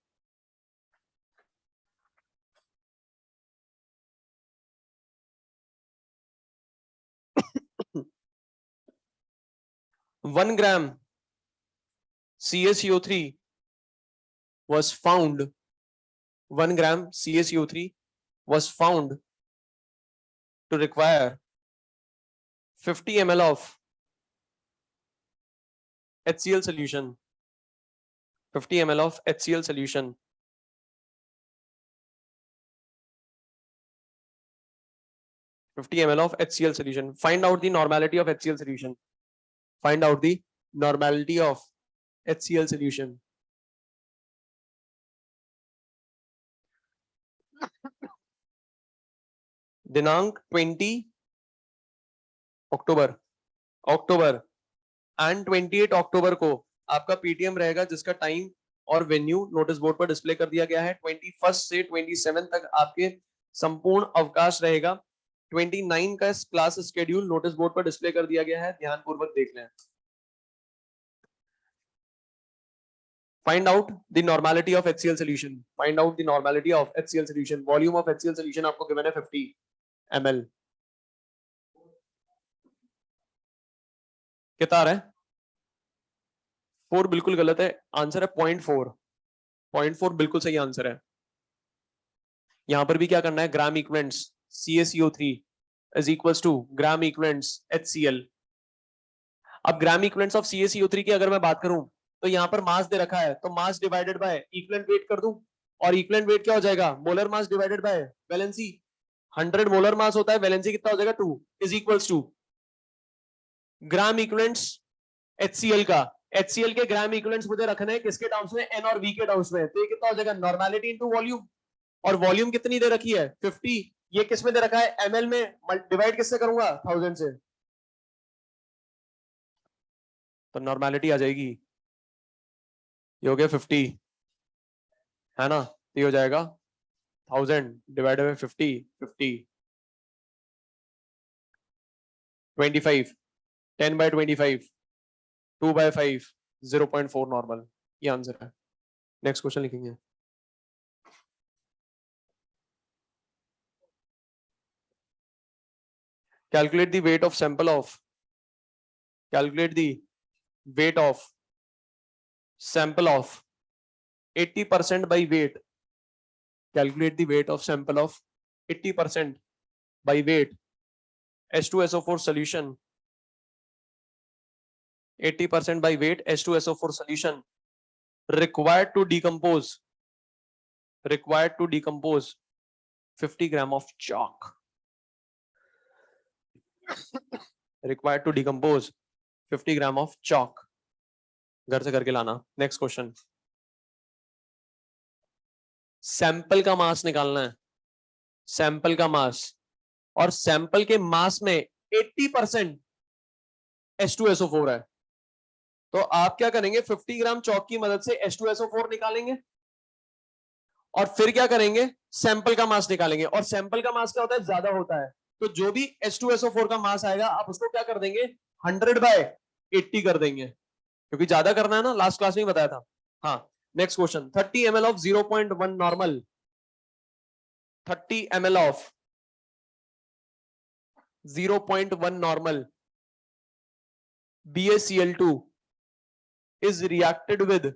1 gram CaCO3 was found, 1 gram CaCO3 was found to require 50 ml of HCl solution, 50 ml of HCl solution. of HCl solution. Find out the normality of HCl solution. Find out the normality of HCl solution. दिनांक 20 अक्टूबर October and 28 अक्टूबर को आपका PTM रहेगा, जिसका time और venue notice board पर display कर दिया गया है। 21 से 27 तक आपके संपूर्ण अवकाश रहेगा। 29 का क्लास स्केड्यूल नोटिस बोर्ड पर डिस्प्ले कर दिया गया है, ध्यानपूर्वक देख लें। Find out the normality of HCl solution. Find out the normality of HCl solution. Volume of HCl solution आपको given है 50 ml. कितना आ रहा है? 4 बिल्कुल गलत है, आंसर है 0.4। 0.4 बिल्कुल सही आंसर है। यहां पर भी क्या करना है, gram equivalents CaCO3 is equals to gram equivalents HCl। अब ग्राम इक्विवेलेंट्स ऑफ CaCO3 की अगर मैं बात करूं तो यहां पर मास दे रखा है, तो mass divided by equivalent weight कर दूं, और इक्विवेलेंट वेट क्या हो जाएगा, molar mass divided by valency. 100 molar mass होता है, वैलेंसी कितना हो जाएगा 2 is equals to gram equivalents HCl का। HCl के ग्राम इक्विवेलेंट्स मुझे रखने हैं किसके टर्म्स में, N और V के टर्म्स में। तो ये कितना हो जाएगा, नॉर्मेलिटी इनटू वॉल्यूम, और वॉल्यूम कितनी दे रखी है 50। ये किस में दे रखा है, ml में, डिवाइड किससे करूंगा 1000 से, तो नॉर्मेलिटी आ जाएगी। ये हो गया 50 है ना, तो ये हो जाएगा 1000 divided by 50, 25, 10 by 25, 2 by 5, 0.4 normal. ये आंसर है। नेक्स्ट क्वेश्चन लिखेंगे। Calculate the wait of sample of, calculate the wait of sample of 80% by weight, calculate the weight of sample of 80% by weight H2SO4 solution, 80% by weight H2SO4 solution required to decompose 50 gram of chalk, required to decompose 50 gram of chalk। घर से करके लाना। Next question, sample का मास निकालना है, sample का मास, और sample के मास में 80% H2SO4 है। तो आप क्या करेंगे, 50 ग्राम चौक की मदद से H2SO4 निकालेंगे, और फिर क्या करेंगे, सैंपल का मास निकालेंगे। और सैंपल का मास क्या होता है, ज्यादा होता है, तो जो भी H2SO4 का मास आएगा आप उसको क्या कर देंगे, 100/80 कर देंगे, क्योंकि ज्यादा करना है ना, लास्ट क्लास में ही बताया था। हाँ, next question, 30 ml of 0.1 normal, 30 ml of 0.1 normal BaCl2 is reacted with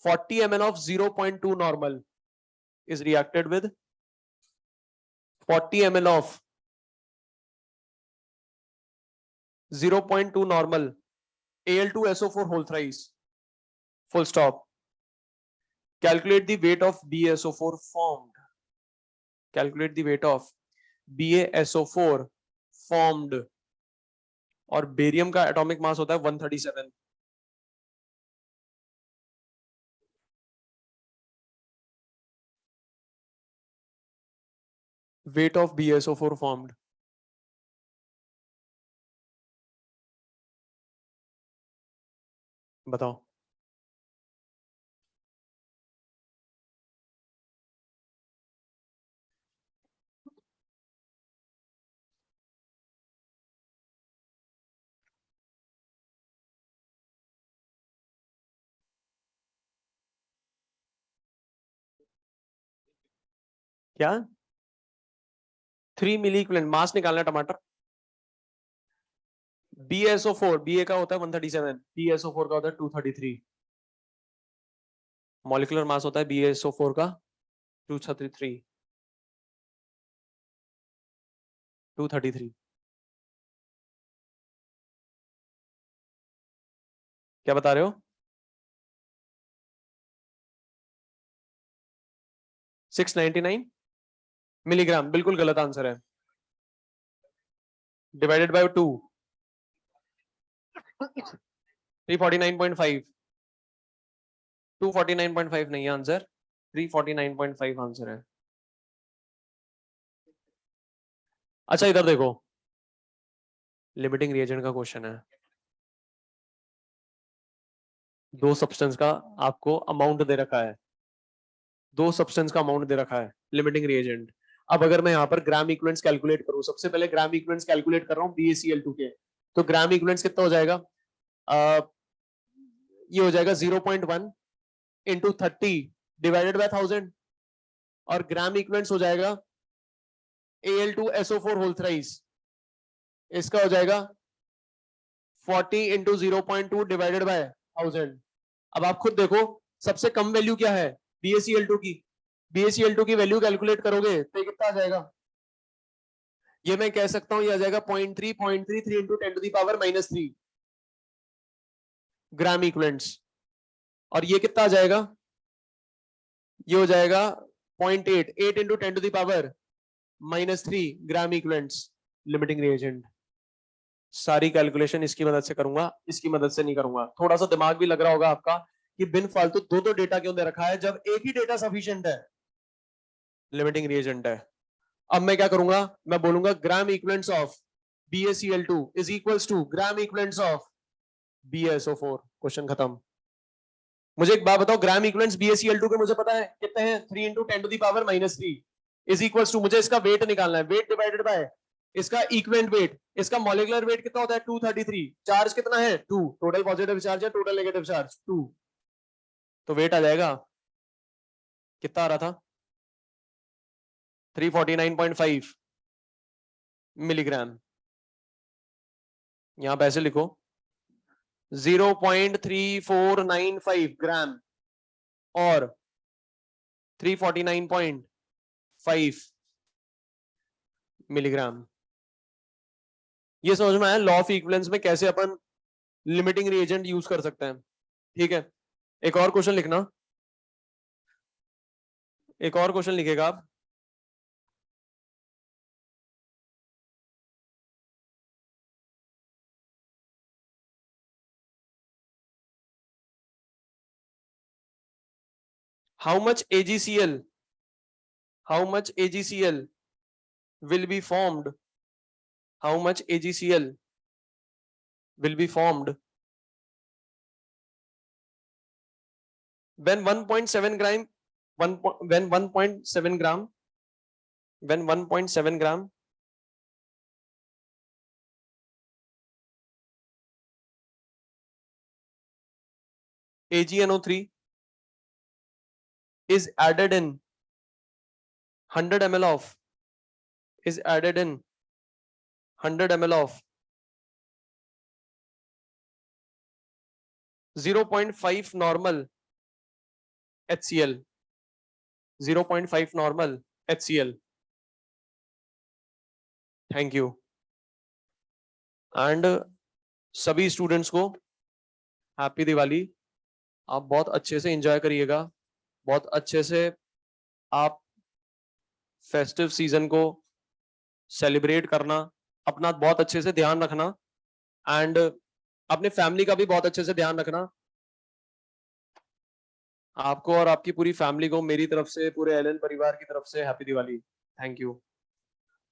40 ml of 0.2 normal, is reacted with 40 ml of 0.2 normal Al2SO4 whole thrice, full stop। Calculate the weight of BaSO4 formed, calculate the weight of BaSO4 formed, और barium का atomic mass होता है 137। Weight of BaSO4 formed, बताओ। क्या 3 मिली equivalent mass निकालना है टमाटर। BaSO4, Ba का होता है 137, BaSO4 का होता है 233, मॉलिक्यूलर मास होता है BaSO4 का 233, 233। क्या बता रहे हो, 699 मिलीग्राम, बिल्कुल गलत आंसर है। डिवाइडेड बाय 2, 349.5, 249.5 नहीं है आंसर, 349.5 आंसर है। अच्छा इधर देखो, लिमिटिंग रिएजेंट का क्वेश्चन है, दो सब्सटेंस का आपको अमाउंट दे रखा है, दो सब्सटेंस का अमाउंट दे रखा है, लिमिटिंग रिएजेंट। अब अगर मैं यहाँ पर ग्राम इक्विवेलेंट्स कैलकुलेट करूं, सबसे पहले ग्राम इक्विवेलेंट्स कैलकुलेट कर रहा हूँ BaCl2 के, तो ग्राम इक्विवेलेंट्स कितना हो जाएगा, ये हो जाएगा 0.1 इंटू 30 डिवाइडेड बाय 1000, और ग्राम इक्विवेलेंट्स हो जाएगा Al2SO4 होल थ्राइस, इसका हो जाएगा 40 इंटू 0.2 डिवाइडेड बाय 1000। अब आप खुद देखो सबसे कम वैल्यू क्या है BaCl2 की, BaCl2 की वैल्यू कैलकुलेट करोगे तो ये कितना आ जाएगा, ये मैं कह सकता हूं ये आ जाएगा 0.33 इंटू 10⁻³ ग्राम इक्विवेलेंट्स, और ये कितना आ जाएगा, ये हो जाएगा 0.8 इंटू 10⁻³ ग्राम इक्विवेलेंट्स लिमिटिंग रिएजेंट। सारी कैलकुलेशन इसकी मदद से करूंगा, इसकी मदद से नहीं करूंगा। थोड़ा सा दिमाग भी लग रहा होगा आपका कि बिन फालतू दो दो डेटा क्यों दे रखा है जब एक ही डेटा सफिशिएंट है, लिमिटिंग रिएजेंट है। अब मैं क्या करूंगा, मैं बोलूंगा gram equivalents of BaCl2 is equals to gram equivalents of BaSO4, question खत्म। मुझे एक बात बताओ, ग्राम इक्विवेलेंट्स BaCl2 के मुझे पता है कितने हैं, 3 इंटू 10⁻³ इज इक्वल्स टू, मुझे इसका वेट निकालना है, वेट डिवाइडेड बाय इसका इक्विवेलेंट वेट, इसका मॉलिक्यूलर वेट कितना होता है 233, चार्ज कितना है 2, टोटल पॉजिटिव चार्ज है टोटल नेगेटिव चार्ज 2, तो वेट आ जाएगा कितना आ रहा था 349.5 मिलीग्राम। यहां पैसे लिखो 0.3495 ग्राम और 349.5 मिलीग्राम। ये समझ में आया लॉ ऑफ इक्विवेलेंस में कैसे अपन लिमिटिंग रिएजेंट यूज कर सकते हैं। ठीक है, एक और क्वेश्चन लिखना, एक और क्वेश्चन लिखेगा आप, how much AgCl will be formed, how much AgCl will be formed when 1.7 gram, when 1.7 gram, when 1.7 gram AgNO3 is added in 100 ml of, is added in 100 ml of 0.5 normal HCl, 0.5 normal HCl। Thank you. And सभी students को happy Diwali. आप बहुत अच्छे से enjoy करिएगा, बहुत अच्छे से आप फेस्टिव सीजन को सेलिब्रेट करना, अपना बहुत अच्छे से ध्यान रखना एंड अपने फैमिली का भी बहुत अच्छे से ध्यान रखना। आपको और आपकी पूरी फैमिली को मेरी तरफ से, पूरे एलन परिवार की तरफ से हैप्पी दिवाली। Thank you.